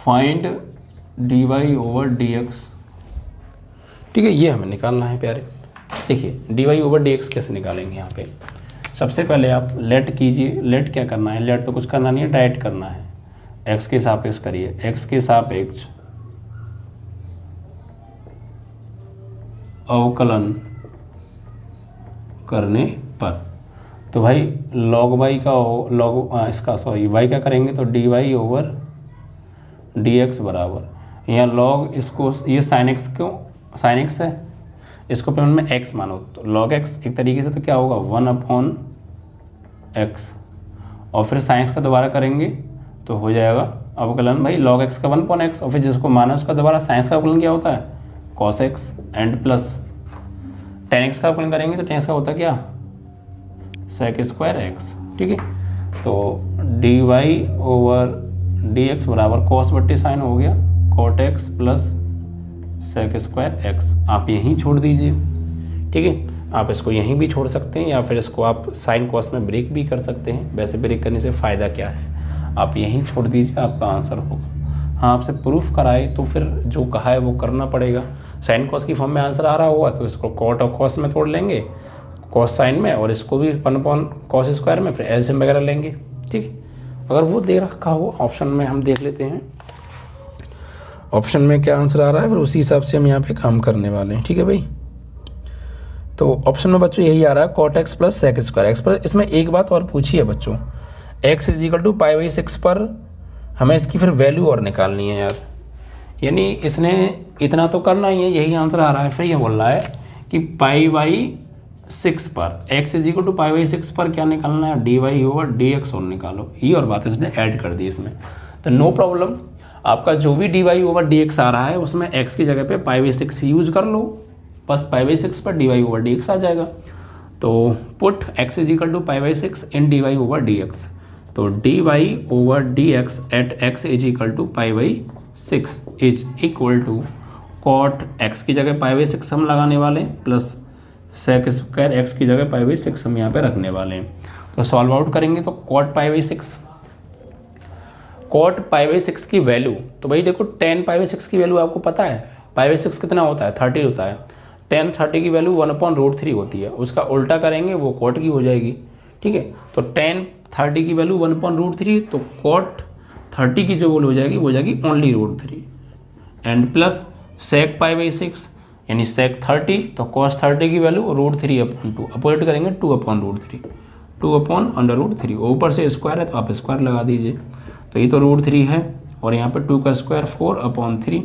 find dy over dx, ठीक है। ये हमें निकालना है प्यारे। देखिए dy ओवर dx कैसे निकालेंगे? यहाँ पे सबसे पहले आप लेट कीजिए। लेट क्या करना है? लेट तो कुछ करना नहीं है, डायरेक्ट करना है। x के सापेक्ष करिए, x के सापेक्ष अवकलन करने पर, तो भाई log y का log इसका सॉरी y का करेंगे तो dy ओवर dx बराबर, यहाँ log इसको ये sin x क्यों sin x है, इसको पेमेंट में x मानो तो log x एक तरीके से तो क्या होगा 1/x, और फिर sin x का दोबारा करेंगे तो हो जाएगा अवकलन भाई log x का 1/x, और फिर जिसको माना उसका दोबारा sin x का अवकलन क्या होता है cos x and plus tan x का अवकलन करेंगे तो tan x का होता है क्या sec स्क्वायर x, ठीक है। तो dy ओवर dx बराबर cos बट्टी साइन हो गया cot x plus sec square x, आप यहीं छोड़ दीजिए, ठीक है। आप इसको यहीं भी छोड़ सकते हैं या फिर इसको आप साइन कॉस में ब्रेक भी कर सकते हैं। वैसे ब्रेक करने से फ़ायदा क्या है, आप यहीं छोड़ दीजिए, आपका आंसर होगा। हाँ आपसे प्रूफ कराए तो फिर जो कहा है वो करना पड़ेगा। साइन कॉस की फॉर्म में आंसर आ रहा होगा तो इसको कॉट और कॉस में तोड़ लेंगे, कॉस साइन में, और इसको भी 1/cos स्क्वायर में, फिर एलसीएम वगैरह लेंगे, ठीक है। अगर वो दे रखा हो ऑप्शन में, हम देख लेते हैं ऑप्शन में क्या आंसर आ रहा है, फिर उसी हिसाब से हम यहाँ पे काम करने वाले हैं, ठीक है भाई। तो ऑप्शन में बच्चों यही आ रहा है cot x plus sec square x पर। इसमें एक बात और पूछी है बच्चों, x = π/6 पर हमें इसकी फिर वैल्यू और निकालनी है यार, यानी इसने इतना तो करना ही है, यही आंसर आ रहा है। फिर ये बोल रहा है कि π/6 पर x = π/6 पर क्या निकालना है, dy ओवर dx और निकालो। ये और बात इसने ऐड कर दी इसमें, तो नो प्रॉब्लम। आपका जो भी dy ओवर dx आ रहा है उसमें x की जगह पे π/6 यूज कर लो, बस π/6 पर dy ओवर dx आ जाएगा। तो put x = π/6 in dy over dx, तो dy over dx at x = π/6 is equal to cot x की जगह π/6 हम लगाने वाले हैं प्लस sec स्क्वायर x की जगह π/6 हम यहाँ पे रखने वाले हैं। तो सॉल्व आउट करेंगे तो cot pi by 6, cot pi by 6 की वैल्यू, तो भाई देखो टेन पाई बाई 6 की वैल्यू आपको पता है, पाई बाई 6 कितना होता है 30 होता है, टेन 30 की वैल्यू 1/√3 होती है, उसका उल्टा करेंगे वो कॉट की हो जाएगी, ठीक है। तो टेन 30 की वैल्यू 1/√3, तो कॉट 30 की जो वैल्यू हो जाएगी वो हो जाएगी only √3 and plus sec pi by 6 यानी सेक 30, तो कॉस 30 की वैल्यू √3/2, अपोजिट करेंगे 2/√3, 2/√3, ऊपर से स्क्वायर है तो आप स्क्वायर लगा दीजिए, तो ये तो √3 है और यहाँ पे 2 का स्क्वायर 4/3,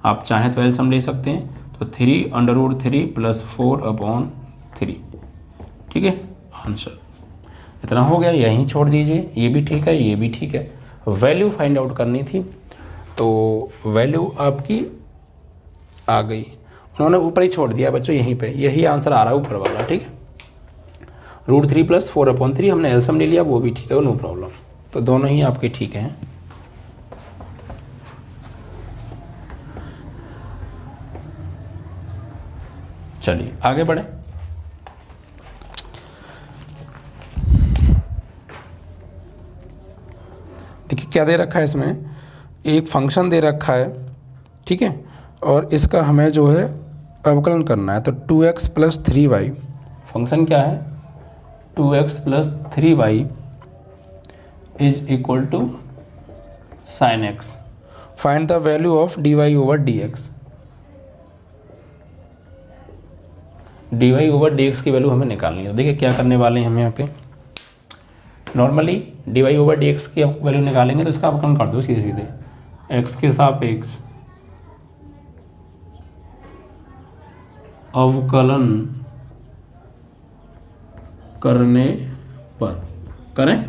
आप चाहें तो एलसीएम ले सकते हैं, तो 3/√3 प्लस 4/3, ठीक है आंसर इतना हो गया, यहीं छोड़ दीजिए, ये भी ठीक है ये भी ठीक है। वैल्यू फाइंड आउट करनी थी, तो वैल्यू आपकी आ गई, उन्होंने ऊपर ही छोड़ दिया बच्चों, यहीं पे यही आंसर आ रहा है ऊपर वाला, ठीक है। √3 प्लस 4/3 हमने एलसीएम ले लिया, वो भी ठीक है, नो प्रॉब्लम, तो दोनों ही आपके ठीक हैं। चलिए आगे बढ़े। देखिए क्या दे रखा है इसमें, एक फंक्शन दे रखा है, ठीक है, और इसका हमें जो है अवकलन करना है, तो 2x प्लस 3y, फंक्शन क्या है 2x plus 3y is equal to sine x, find the value of dy/dx, dy/dx की वैल्यू हमें निकालनी है। देखिए क्या करने वाले हैं हम यहाँ पे, नॉर्मली dy/dx की वैल्यू निकालेंगे तो इसका अवकलन कर दो सीधे सीधे, x के सापेक्ष अवकलन करने पर करें,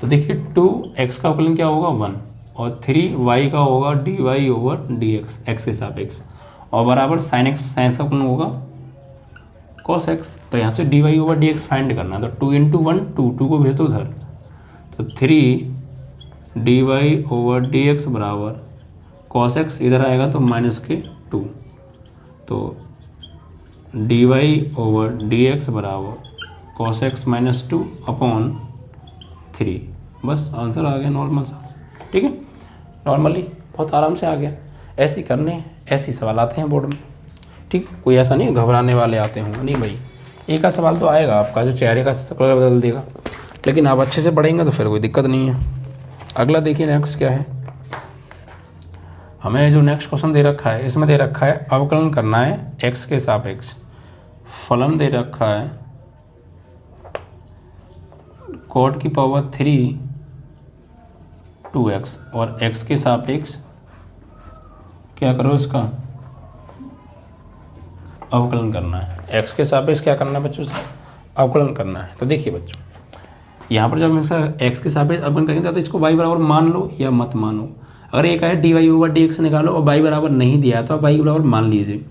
तो देखिए 2x का अवकलन क्या होगा 1 और 3y का होगा dy/dx x के सापेक्ष, और बराबर sin x, sin x का अवकलन होगा cos x, तो यहाँ से dy/dx फाइंड करना है, तो 2 × 1 2 को भेज दो उधर, तो 3 dy/dx बराबर cos x, इधर आएगा तो -2, तो dy/dx बराबर cos x -2/3, बस आंसर आ गया नॉर्मल सा, ठीक है, नॉर्मली बहुत आराम से आ गया। ऐसे ही करने ऐसे ही सवाल आते हैं बोर्ड में, ठीक है, कोई ऐसा नहीं घबराने वाले आते होंगे, नहीं भाई एक का सवाल तो आएगा आपका जो चेहरे का कलर बदल देगा, लेकिन आप अच्छे से पढ़ेंगे तो फिर कोई दिक्कत नहीं है। अगला देखिए नेक्स्ट क्या है, हमें जो नेक्स्ट क्वेश्चन दे रखा है इसमें दे रखा है अवकलन करना है x के सापेक्ष, फलन दे रखा है cot की पावर 3 2x और x के सापेक्ष क्या करो इसका अवकलन करना है, x के सापेक्ष क्या करना है बच्चों से अवकलन करना है। तो देखिए बच्चों यहाँ पर जब हम इसका x के सापेक्ष अवकलन करेंगे तो इसको y बराबर मान लो या मत मानो, अगर एक है dy/dx निकालो और y बराबर नहीं दिया तो आप y बराबर मान लीजिए,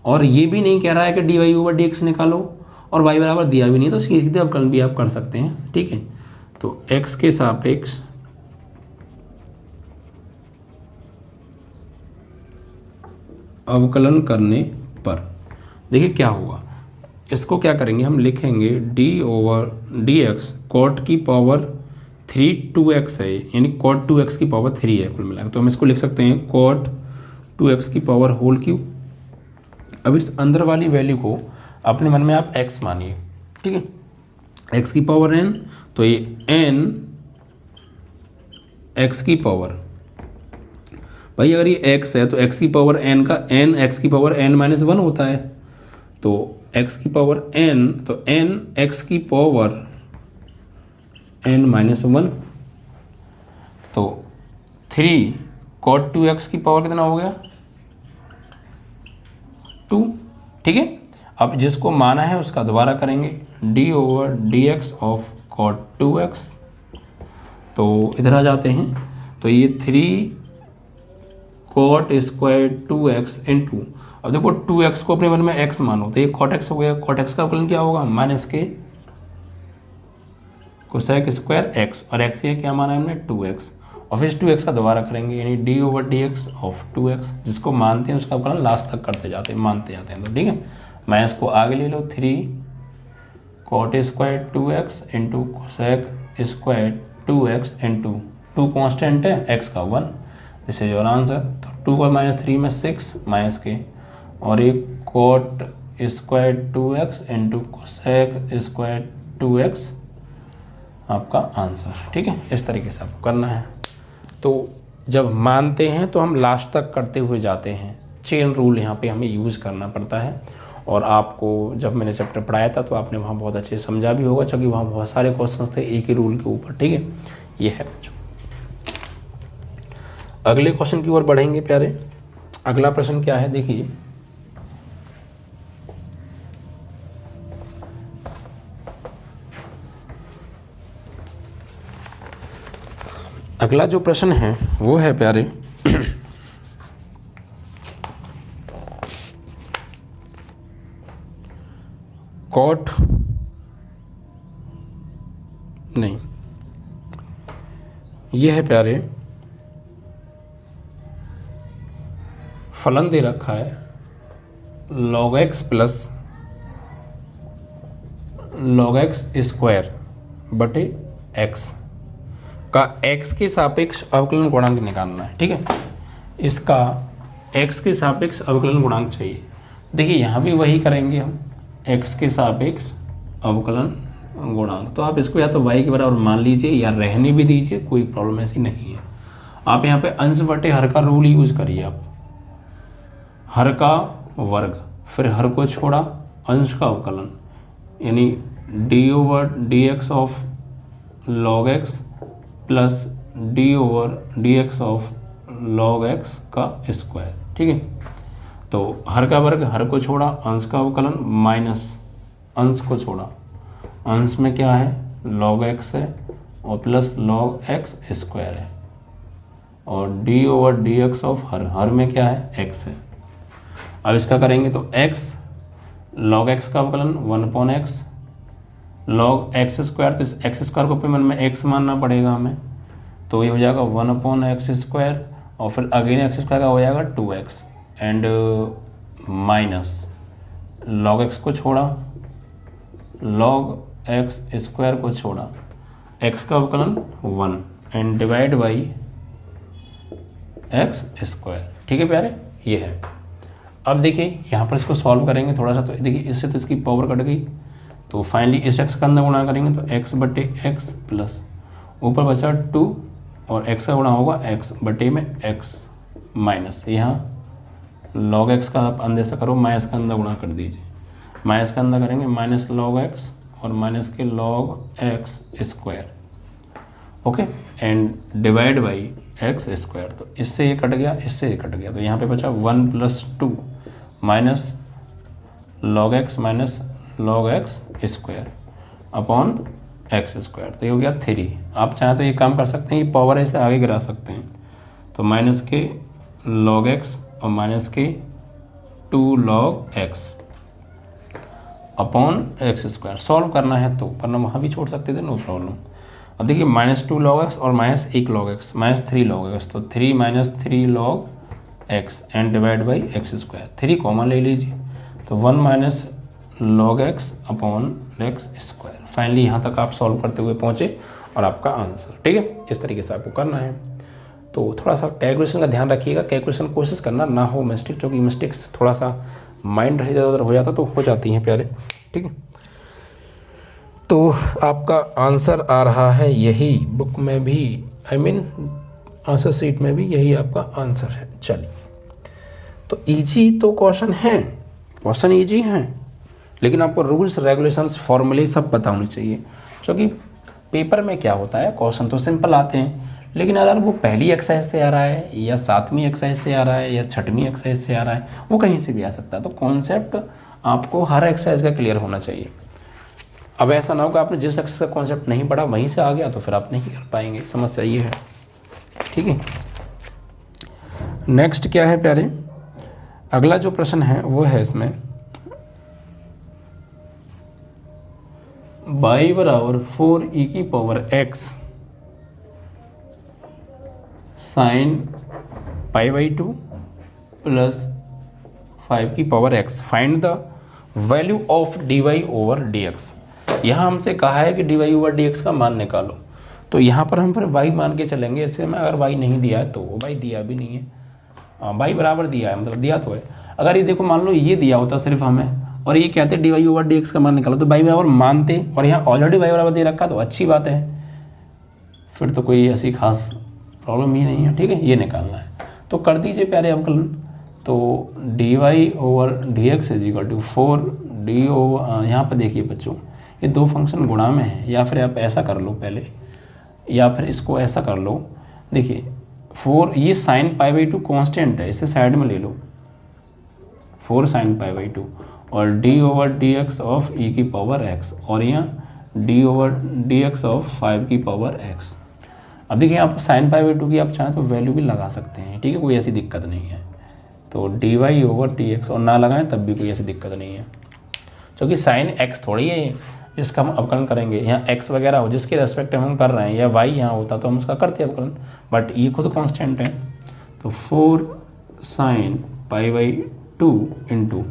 और ये भी नहीं कह रहा है कि dy/dx निकालो और y बराबर दिया भी नहीं, तो सीधे अवकलन भी आप कर सकते हैं, ठीक है। तो x के सापेक्ष अवकलन करने पर देखिए क्या होगा, इसको क्या करेंगे हम लिखेंगे d/dx cot की पावर 3 2x है, यानी cot 2x की पावर 3 है कुल मिलाकर, तो हम इसको लिख सकते हैं cot 2x की पावर होल क्यूब। अब इस अंदर वाली वैल्यू को अपने मन में आप x मानिए, ठीक है, x की पावर n, तो ये n x की पावर, भाई अगर ये x है तो x की पावर n का n x की पावर n-1 होता है, तो x की पावर n, तो n x की पावर n-1, तो 3 cot 2x की पावर कितना हो गया 2, ठीक है। अब जिसको माना है उसका दोबारा करेंगे d/dx ऑफ cot 2x, तो इधर आ जाते हैं, तो ये 3 cot स्क्वायर 2x इंटू, अब देखो 2x को अपने मन में x मानो तो ये cot x हो गया, cot x का अवकलन क्या होगा -k कोसेक स्क्वायर x, और x ये क्या माना है हमने 2x, और फिर 2x का दोबारा करेंगे यानी d/dx ऑफ 2x, जिसको मानते हैं उसका अवकलन लास्ट तक करते जाते हैं, मानते जाते हैं, तो ठीक है। मैं इसको आगे ले लो 3 cot square 2x into cosec square 2x into 2 constant है, x का 1, दिस इज योर आंसर। तो 2 का -3 में 6 माइनस के, और ये cot square 2x into cosec square 2x आपका आंसर। ठीक है, इस तरीके से आपको करना है। तो जब मानते हैं तो हम लास्ट तक करते हुए जाते हैं, चेन रूल यहाँ पे हमें यूज़ करना पड़ता है। और आपको जब मैंने चैप्टर पढ़ाया था तो आपने वहाँ बहुत अच्छे से समझा भी होगा, क्योंकि वहाँ बहुत सारे क्वेश्चन थे एक ही रूल के ऊपर। ठीक है, ये है बच्चों। अगले क्वेश्चन की ओर बढ़ेंगे प्यारे। अगला प्रश्न क्या है, देखिए अगला जो प्रश्न है वो है प्यारे कॉट नहीं, ये है प्यारे, फलन दे रखा है log x plus log x square बटे x का x के सापेक्ष अवकलन गुणांक निकालना है। ठीक है, इसका x के सापेक्ष अवकलन गुणांक चाहिए। देखिए यहाँ भी वही करेंगे हम, x के सापेक्ष अवकलन गुणांक। तो आप इसको या तो y के बराबर मान लीजिए या रहने भी दीजिए, कोई प्रॉब्लम ऐसी नहीं है। आप यहाँ पे अंश बटे हर का रूल यूज करिए। आप हर का वर्ग, फिर हर को छोड़ा, अंश का अवकलन, यानी d over d x of log x plus d over d x of log x का स्क्वायर। ठीक है, तो हर का वर्ग, हर को छोड़ा, अंश का अवकलन माइनस अंश को छोड़ा, अंश में क्या है log x है और प्लस log x स्क्वायर है, और d over d x of हर, हर में क्या है x है। अब इसका करेंगे तो x log x का अवकलन 1/x log x स्क्वायर, तो इस x स्क्वायर को पेमेंट में x मानना पड़ेगा हमें, तो ये हो जाएगा 1/x स्क्वायर, और फिर अगेन x स्क्वायर का हो जाएगा 2x and minus log x को छोड़ा, log x स्क्वायर को छोड़ा, x का अवकलन 1 and divide by x square. ठीक है प्यारे, ये है। अब देखिए यहाँ पर इसको सॉल्व करेंगे थोड़ा सा, तो देखिए इससे तो इसकी पावर कट गई, तो फाइनली इस x का अंदर गुणा करेंगे तो x बटे x प्लस ऊपर बचा 2 और x का गुणा होगा x बटे में x माइनस, यहाँ log x का आप अंदर से करो, माइनस का अंदर गुणा कर दीजिए, माइनस का अंदर करेंगे माइनस log x और माइनस के log x square, okay, and divide by x square. तो इससे ये कट गया, इससे ये कट गया, तो यहाँ पे बचा 1 plus 2 minus log x minus log x square upon x square, तो ये हो गया 3। आप चाहें तो ये काम कर सकते हैं, ये पावर ऐसे आगे गिरा सकते हैं, तो माइनस के log x और माइनस के 2 log x upon x square. Solve करना है तो, वरना वहाँ भी छोड़ सकते थे, नो प्रॉब्लम। अब देखिए माइनस 2 log x और minus 1 log x, minus 3 log x, तो 3 minus 3 log x and divide by x square, 3 common ले लीजिए, तो 1 minus log x upon x square. Finally यहाँ तक आप सॉल्व करते हुए पहुँचे और आपका आंसर। ठीक है, इस तरीके से आपको करना है। तो थोड़ा सा कैलकुलेशन का ध्यान रखिएगा, कैलकुलेशन कोशिश करना ना हो मिस्टेक, क्योंकि मिस्टेक्स थोड़ा सा माइंड इधर उधर हो जाता तो हो जाती हैं प्यारे। ठीक है, तो आपका आंसर आ रहा है यही, बुक में भी, आई मीन आंसर शीट में भी यही आपका आंसर है। चलिए, तो इजी तो क्वेश्चन है, क्वेश्चन इजी हैं, लेकिन आपको रूल्स रेगुलेशंस फॉर्मूले सब पता होने चाहिए, क्योंकि पेपर में क्या होता है, क्वेश्चन तो सिंपल आते हैं, लेकिन अगर वो पहली एक्सरसाइज से आ रहा है या 7वीं एक्सरसाइज से आ रहा है या 6वीं एक्सरसाइज से आ रहा है, वो कहीं से भी आ सकता है। तो कॉन्सेप्ट आपको हर एक्सरसाइज का क्लियर होना चाहिए। अब ऐसा ना हो कि आपने जिस एक्सरसाइज का कॉन्सेप्ट नहीं पढ़ा वहीं से आ गया तो फिर आप नहीं कर पाएंगे, समस्या ये है। ठीक है, नेक्स्ट क्या है प्यारे, अगला जो प्रश्न है वो है इसमें y बराबर 4e की पावर x साइन π/2 प्लस 5 की power x, find the value of dy over dx। यहाँ हमसे कहा है कि dy ओवर dx का मान निकालो, तो यहाँ पर हम फिर y मान के चलेंगे। इससे में अगर y नहीं दिया है तो y दिया भी नहीं है, y बराबर दिया है, मतलब दिया तो है। अगर ये देखो मान लो ये दिया होता सिर्फ हमें और ये कहते dy ओवर dx का मान निकालो, तो y बराबर मानते, और यहाँ ऑलरेडी y बराबर दे रखा तो अच्छी बात है, फिर तो कोई ऐसी खास प्रॉब्लम ही नहीं है। ठीक है, ये निकालना है तो कर दीजिए प्यारे अवकलन। तो dy over dx is equal to 4d over, यहाँ पर देखिए बच्चों ये दो फंक्शन गुणा में है, या फिर आप ऐसा कर लो पहले, या फिर इसको ऐसा कर लो। देखिए 4 ये साइन पाई बाई 2 कॉन्स्टेंट है, इसे साइड में ले लो, 4 साइन पाई बाई 2 और d over dx of e की पावर x, और यहाँ d ओवर dx ऑफ 5 की पावर x। अब देखिए यहाँ पर साइन पाई बाई 2 की आप चाहें तो वैल्यू भी लगा सकते हैं, ठीक है, कोई ऐसी दिक्कत नहीं है। तो dy ओवर dx और ना लगाएं तब भी कोई ऐसी दिक्कत नहीं है, क्योंकि साइन x थोड़ी है जिसका हम अवकलन करेंगे। यहाँ x वगैरह हो जिसके रेस्पेक्ट हम कर रहे हैं, या y यहाँ होता तो हम उसका करते अवकलन, बट ये खुद कांस्टेंट है। तो 4 साइन पाई बाई 2 इंटू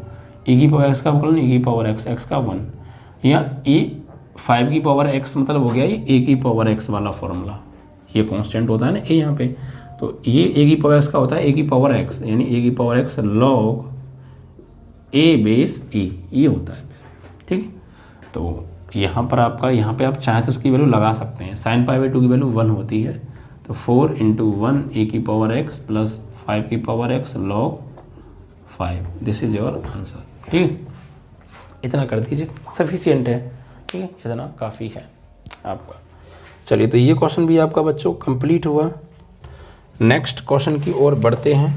ई की पावर x का अवकलन, e की पावर x, x का 1, यहाँ e 5 की पावर x मतलब हो गया ये a की पावर x वाला फॉर्मूला, ये कांस्टेंट होता है ना a यहाँ पे, तो ये a की पावर x का होता है a की पावर x, यानी a की power x log a base e, ये होता है। ठीक, तो यहाँ पर आपका, यहाँ पे आप चाहें तो उसकी वैल्यू लगा सकते हैं। साइन पाई बाई 2 की वैल्यू 1 होती है, तो 4 इंटू 1 ए की पावर x प्लस 5 की power x log 5, this is your answer. ठीक, इतना कर दीजिए, सफिशियंट है। ठीक है, इतना काफ़ी है आपका। चलिए, तो ये क्वेश्चन भी आपका बच्चों कंप्लीट हुआ। नेक्स्ट क्वेश्चन की ओर बढ़ते हैं।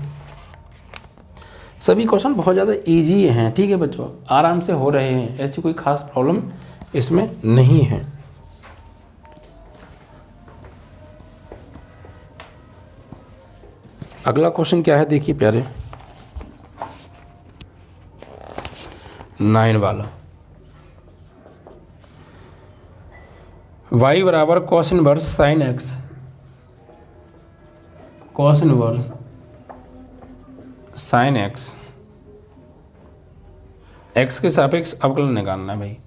सभी क्वेश्चन बहुत ज़्यादा इजी हैं, ठीक है बच्चों, आराम से हो रहे हैं, ऐसी कोई खास प्रॉब्लम इसमें नहीं है। अगला क्वेश्चन क्या है देखिए प्यारे, 9 वाला। y बराबर cos inverse sine x, cos inverse sine x, x के सापेक्ष अवकलन निकालना है भाई,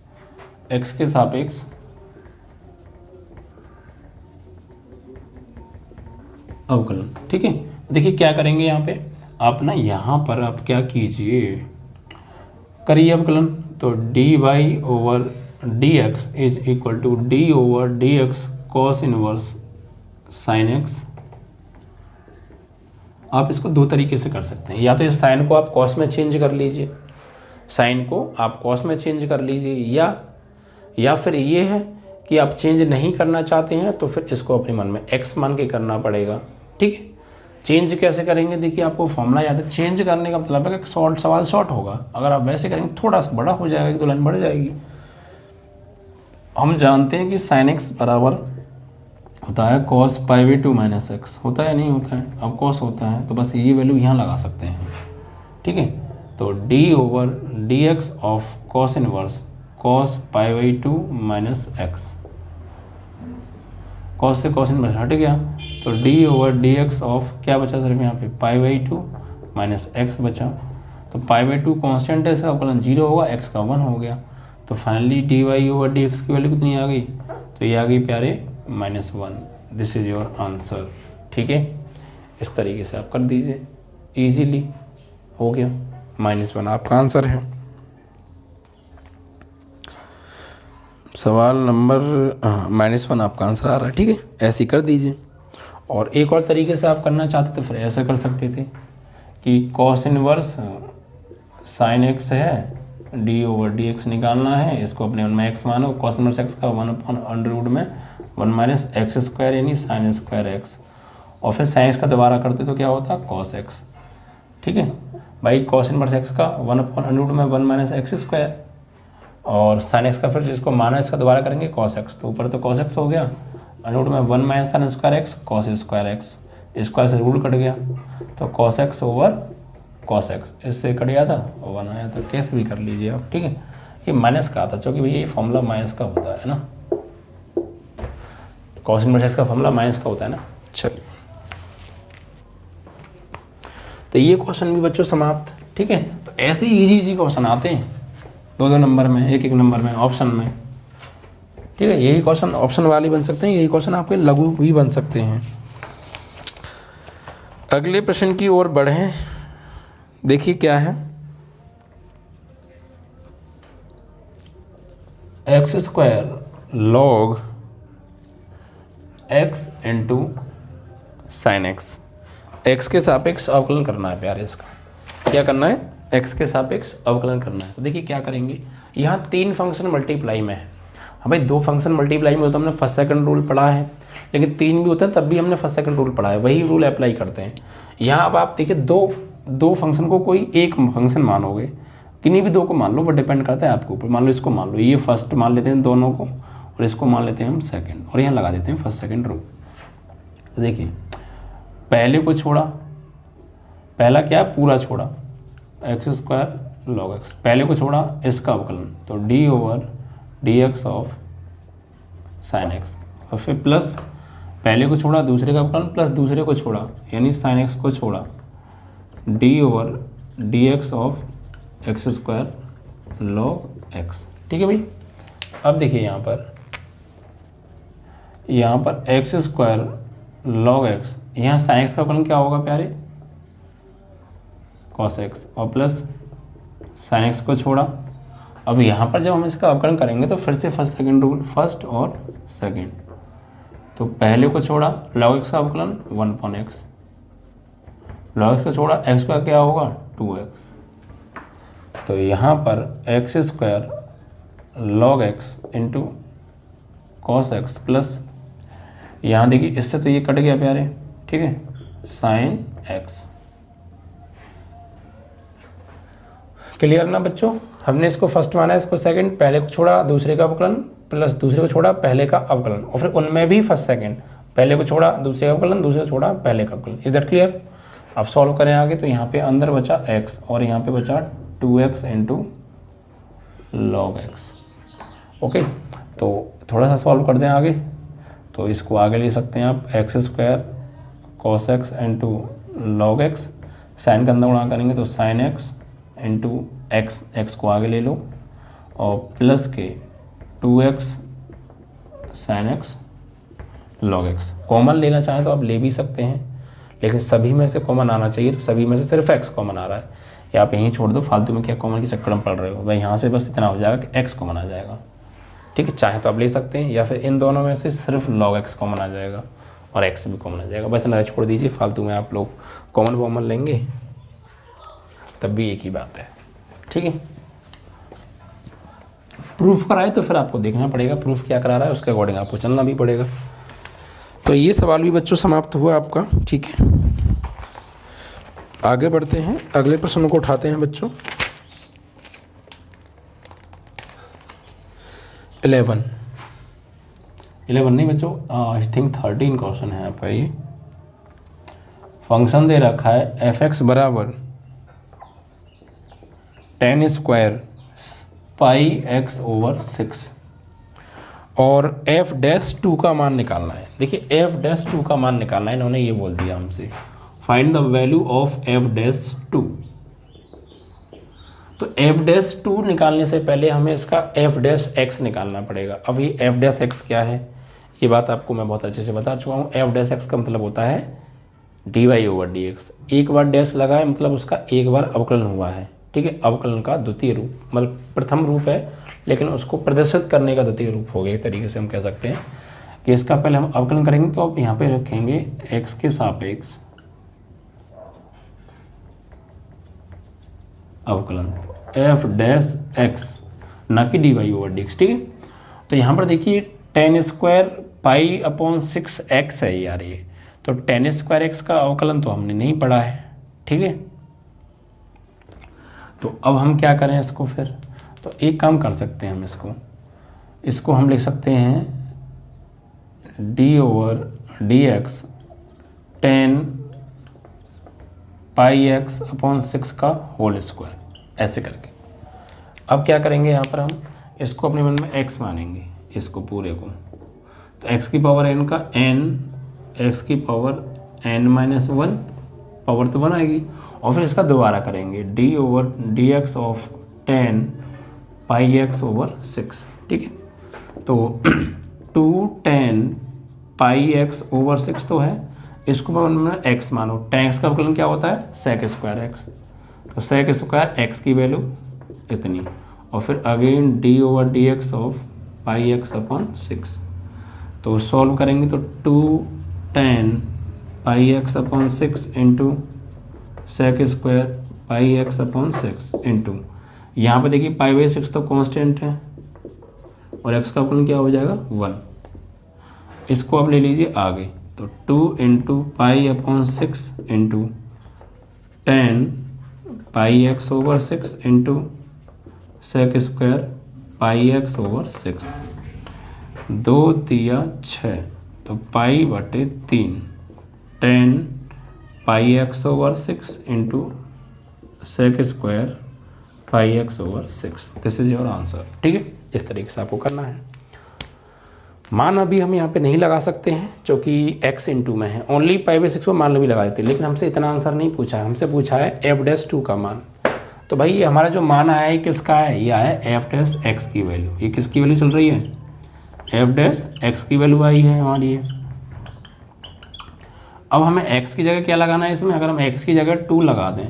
x के सापेक्ष अवकलन। ठीक है, देखिए क्या करेंगे यहाँ पे आप ना, यहाँ पर आप क्या कीजिए, करिए अवकलन। तो dy over dx is equal to d over dx cos inverse sine x। आप इसको दो तरीके से कर सकते हैं, या तो इस साइन को आप कॉस में चेंज कर लीजिए, साइन को आप कॉस में चेंज कर लीजिए, या फिर ये है कि आप चेंज नहीं करना चाहते हैं तो फिर इसको अपने मन में x मान के करना पड़ेगा। ठीक है, चेंज कैसे करेंगे, देखिए आपको फॉर्मूला याद है, चेंज करने का मतलब है कि सवाल शॉर्ट होगा, अगर आप वैसे करेंगे थोड़ा सा बड़ा हो जाएगा, 1-2 लाइन बढ़ जाएगी। हम जानते हैं कि साइन x बराबर होता है cos pi by 2 minus x, होता है नहीं होता है, अब कॉस होता है, तो बस ये वैल्यू यहाँ लगा सकते हैं। ठीक है, तो d over d x of cos inverse cos pi by 2 minus x, cos से कॉस इनवर्स हट गया, तो d over d x of क्या बचा सिर्फ यहाँ पे पाई बाई 2 माइनस एक्स बचा, तो पाई बाई 2 कॉन्स्टेंट है, इसका अवकलन 0 होगा, x का 1 हो गया, तो finally dy over d x की वैल्यू कितनी आ गई, तो ये आ गई प्यारे -1। This is your answer. ठीक है, इस तरीके से आप कर दीजिए, इजीली हो गया, -1 आपका आंसर है। सवाल नंबर -1 आपका आंसर आ रहा है। ठीक है, ऐसे कर दीजिए। और एक और तरीके से आप करना चाहते तो फिर ऐसा कर सकते थे कि कॉस इनवर्स साइन x है, d ओवर डी एक्स निकालना है, इसको अपने मन में x मानो, कॉस इनवर्स x का 1/√1 में 1 माइनस एक्स स्क्वायर यानी साइन स्क्वायर x, और फिर साइन x का दोबारा करते तो क्या होता कॉस x। ठीक है भाई, कॉस इनवर्स x का 1/√1 में 1 माइनस एक्स स्क्वायर, और साइन x का फिर जिसको माना इसका दोबारा करेंगे कॉस x, तो ऊपर तो कॉस x हो गया, √ में 1 minus sine square x cos square x, square से रूट कट गया, तो cos x over cos x, इससे कट गया था 1 आया, तो कैसे भी कर लीजिए आप। ठीक है, ये माइनस का आता, क्योंकि भैया ये फॉर्मूला माइनस का होता है ना, कॉस इनवर्स x का फॉर्मूला माइनस का होता है ना। चलिए, तो ये क्वेश्चन भी बच्चों समाप्त। ठीक है, तो ऐसे ही इजी क्वेश्चन आते हैं 2-2 नंबर में, 1-1 नंबर में, ऑप्शन में। ठीक है, यही क्वेश्चन ऑप्शन वाले बन सकते हैं, यही क्वेश्चन आपके लघु भी बन सकते हैं। अगले प्रश्न की ओर बढ़ें, देखिए क्या है। X square log x into sine x, x के सापेक्ष अवकलन करना है प्यारे। इसका क्या करना है, एक्स के सापेक्ष अवकलन करना है। तो देखिए क्या करेंगे, यहाँ 3 फंक्शन मल्टीप्लाई में है। हाँ भाई, 2 फंक्शन मल्टीप्लाई में होता है, हमने फर्स्ट सेकंड रूल पढ़ा है, लेकिन 3 भी होता है तब भी हमने फर्स्ट सेकंड रूल पढ़ा है, वही रूल अप्लाई करते हैं यहाँ। अब आप देखिए दो फंक्शन को कोई एक फंक्शन मानोगे, किन्हीं भी 2 को मान लो, वो डिपेंड करता है आपके ऊपर। मान लो इसको मान लो, ये फर्स्ट मान लेते हैं दोनों को, और इसको मान लेते हैं हम सेकंड, और यहाँ लगा देते हैं फर्स्ट सेकंड रूल। तो देखिए पहले को छोड़ा, पहला क्या पूरा छोड़ा एक्स स्क्वायर लॉग एक्स, पहले को छोड़ा इसका अवकलन, तो D over d x of sine x, और फिर प्लस पहले को छोड़ा दूसरे का अवकलन प्लस दूसरे को छोड़ा यानी साइन एक्स को छोड़ा, D over d x of x square log x. ठीक है भाई, अब देखिए यहाँ पर एक्स स्क्वायर लॉग एक्स, यहाँ साइन एक्स का अवकलन क्या होगा प्यारे, कॉस एक्स, और प्लस साइन एक्स को छोड़ा। अब यहाँ पर जब हम इसका अवकलन करेंगे तो फिर से फर्स्ट सेकंड रूल, फर्स्ट और सेकंड, तो पहले को छोड़ा लॉग एक्स का अवकलन 1/x, लॉग एक्स को छोड़ा एक्स का क्या होगा 2x। तो यहाँ पर x square log x into cos x plus, यहाँ देखिए इससे तो ये कट गया प्यारे, ठीक है, साइन एक्स। क्लियर ना बच्चों, हमने इसको फर्स्ट माना, इसको सेकंड, पहले को छोड़ा दूसरे का अवकलन प्लस दूसरे को छोड़ा पहले का अवकलन, और फिर उनमें भी फर्स्ट सेकंड, पहले को छोड़ा दूसरे का अवकलन, दूसरे को छोड़ा पहले का अवकलन। Is that clear? अब सॉल्व करें आगे, तो यहाँ पे अंदर बचा x और यहाँ पे बचा 2x into log x. Okay, तो थोड़ा सा सॉल्व कर दें आगे, तो इसको आगे ले सकते हैं आप x square cos x into log x, sine का अंदर गुणा करेंगे तो sine x into x, x को आगे ले लो, और प्लस के 2x sine x log x. Common लेना चाहें तो आप ले भी सकते हैं, लेकिन सभी में से कॉमन आना चाहिए, तो सभी में से सिर्फ x कॉमन आ रहा है, या आप यहीं छोड़ दो, फालतू में क्या कॉमन के चक्कर में पड़ रहे हो भाई। यहाँ से बस इतना हो जाएगा कि x कॉमन आ जाएगा, ठीक है, चाहे तो आप ले सकते हैं, या फिर इन दोनों में से सिर्फ log x कॉमन आ जाएगा और x भी कॉमन आ जाएगा। बस इतना छोड़ दीजिए, फालतू में आप लोग कॉमन लेंगे तब भी एक ही बात है, ठीक है। प्रूफ कराए तो फिर आपको देखना पड़ेगा प्रूफ क्या करा रहा है, उसके अकॉर्डिंग आपको चलना भी पड़ेगा। तो ये सवाल भी बच्चों समाप्त हुआ आपका, ठीक है। आगे बढ़ते हैं, अगले प्रश्न को उठाते हैं बच्चों। 11 नहीं बच्चों, आई थिंक 13 क्वेश्चन है आपका। ये फंक्शन दे रखा है f(x) बराबर tan square pi x over 6 और f'2 का मान निकालना है। देखिए f'2 का मान निकालना है, इन्होंने ये बोल दिया हमसे find the value of f'2। तो f'2 निकालने से पहले हमें इसका f'(x) निकालना पड़ेगा। अब ये f'(x) क्या है, ये बात आपको मैं बहुत अच्छे से बता चुका हूँ। f'(x) का मतलब होता है dy ओवर dx। एक बार डैश लगा है मतलब उसका एक बार अवकलन हुआ है, ठीक है। अवकलन का द्वितीय रूप, मतलब प्रथम रूप है लेकिन उसको प्रदर्शित करने का द्वितीय रूप हो गया, एक तरीके से हम कह सकते हैं कि इसका पहले हम अवकलन करेंगे, तो आप यहाँ पे रखेंगे x के सापेक्ष अवकलन f'(x), ना कि dy ओवर dx, ठीक है। तो यहाँ पर देखिए tan square pi upon 6x है यार, ये तो tan स्क्वायर x का अवकलन तो हमने नहीं पढ़ा है, ठीक है। तो अब हम क्या करें इसको, फिर तो एक काम कर सकते हैं हम, इसको हम लिख सकते हैं d ओवर dx tan पाई x अपॉन 6 का होल स्क्वायर, ऐसे करके। अब क्या करेंगे, यहाँ पर हम इसको अपने मन में x मानेंगे, इसको पूरे को, तो x की पावर n का n, x की पावर n-1 पावर तो 1 आएगी, और फिर इसका दोबारा करेंगे d over dx of tan pi x over 6, ठीक है। तो 2 tan पाई एक्स ओवर 6 तो है, इसको मैं एक्स मानो, tan x का अवकलन क्या होता है sec स्क्वायर एक्स, तो sec स्क्वायर एक्स की वैल्यू इतनी, और फिर again d over d x of pi x upon 6। तो सॉल्व करेंगे तो 2 tan pi x upon 6 into sec square pi x upon 6 into, यहाँ पर देखिए पाई बाई 6 तो कांस्टेंट है और x का अवकलन क्या हो जाएगा 1। इसको आप ले लीजिए आगे, तो 2 into pi upon 6 into tan pi x over 6 into sec square pi x over 6, 2 तिया 6, तो पाई बटे 3 tan pi x over 6 into sec square pi x over 6। This is your answer. ठीक है, इस तरीके से आपको करना है। मान अभी हम यहाँ पे नहीं लगा सकते हैं क्योंकि x इंटू में है, ओनली पाई बाई 6 को मान भी लगा देते, लेकिन हमसे इतना आंसर नहीं पूछा है, हमसे पूछा है f'2 का मान। तो भाई ये हमारा जो मान आया है किसका है, ये आया f' x की वैल्यू। ये किसकी वैल्यू चल रही है, f' x की वैल्यू आई है हमारी। अब हमें x की जगह क्या लगाना है इसमें, अगर हम x की जगह 2 लगा दें,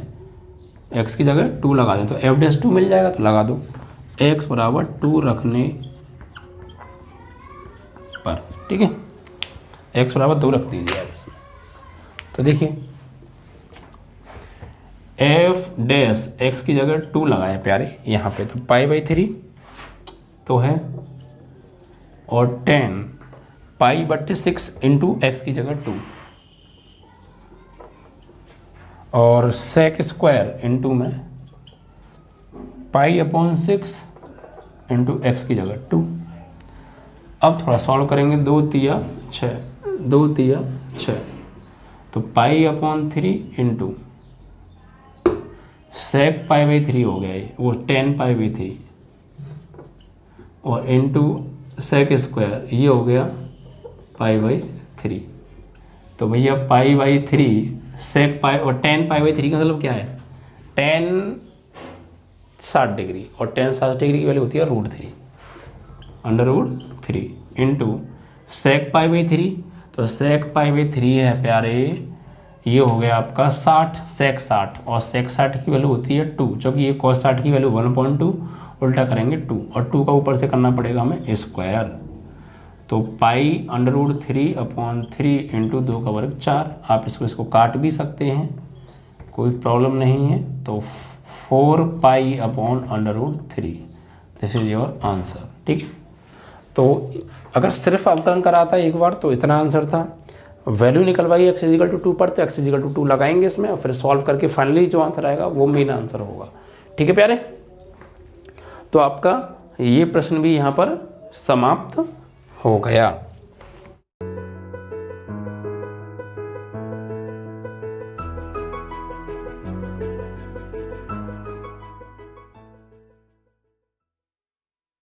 x की जगह 2 लगा दें तो f'2 मिल जाएगा, तो लगा दो x बराबर 2 रखने पर। ठीक है, x बराबर 2 रख दीजिए आप इसमें। तो देखिए f' की जगह 2 लगाए प्यारे यहाँ पे, तो पाई बाई 3 तो है, और 10 पाई बटे 6 इंटू एक्स की जगह 2, और sec स्क्वायर इंटू में पाई अपॉन 6 इंटू एक्स की जगह 2। अब थोड़ा सॉल्व करेंगे, 2 तिया 6, 2 तिया 6, तो pi upon 3 into sec pi by 3 हो गया ये, वो 10 पाई बाई 3, और इंटू sec स्क्वायर ये हो गया पाई बाई 3। तो भैया पाई बाई 3 sec पाई और 10 पाई बाई 3 का मतलब क्या है, 10 60 डिग्री, और 10 60 डिग्री की वैल्यू होती है √3, √3 इंटू sec पाई बाई 3, तो sec पाई बाई 3 है प्यारे, ये हो गया आपका 60 sec 60, और sec 60 की वैल्यू होती है 2, क्योंकि ये cos 60 की वैल्यू 1/2, उल्टा करेंगे 2, और 2 का ऊपर से करना पड़ेगा हमें स्क्वायर, तो पाई √3 अपॉन 3 इंटू 2 का वर्ग 4। आप इसको काट भी सकते हैं, कोई प्रॉब्लम नहीं है, तो 4 pi upon √3। This is your answer. ठीक है, तो अगर सिर्फ अवकलन कराता है एक बार तो इतना आंसर था, वैल्यू निकलवाई x = 2 पर, तो x = 2 लगाएंगे इसमें, और फिर सॉल्व करके फाइनली जो आंसर आएगा वो मेन आंसर होगा। ठीक है प्यारे, तो आपका ये प्रश्न भी यहाँ पर समाप्त हो गया।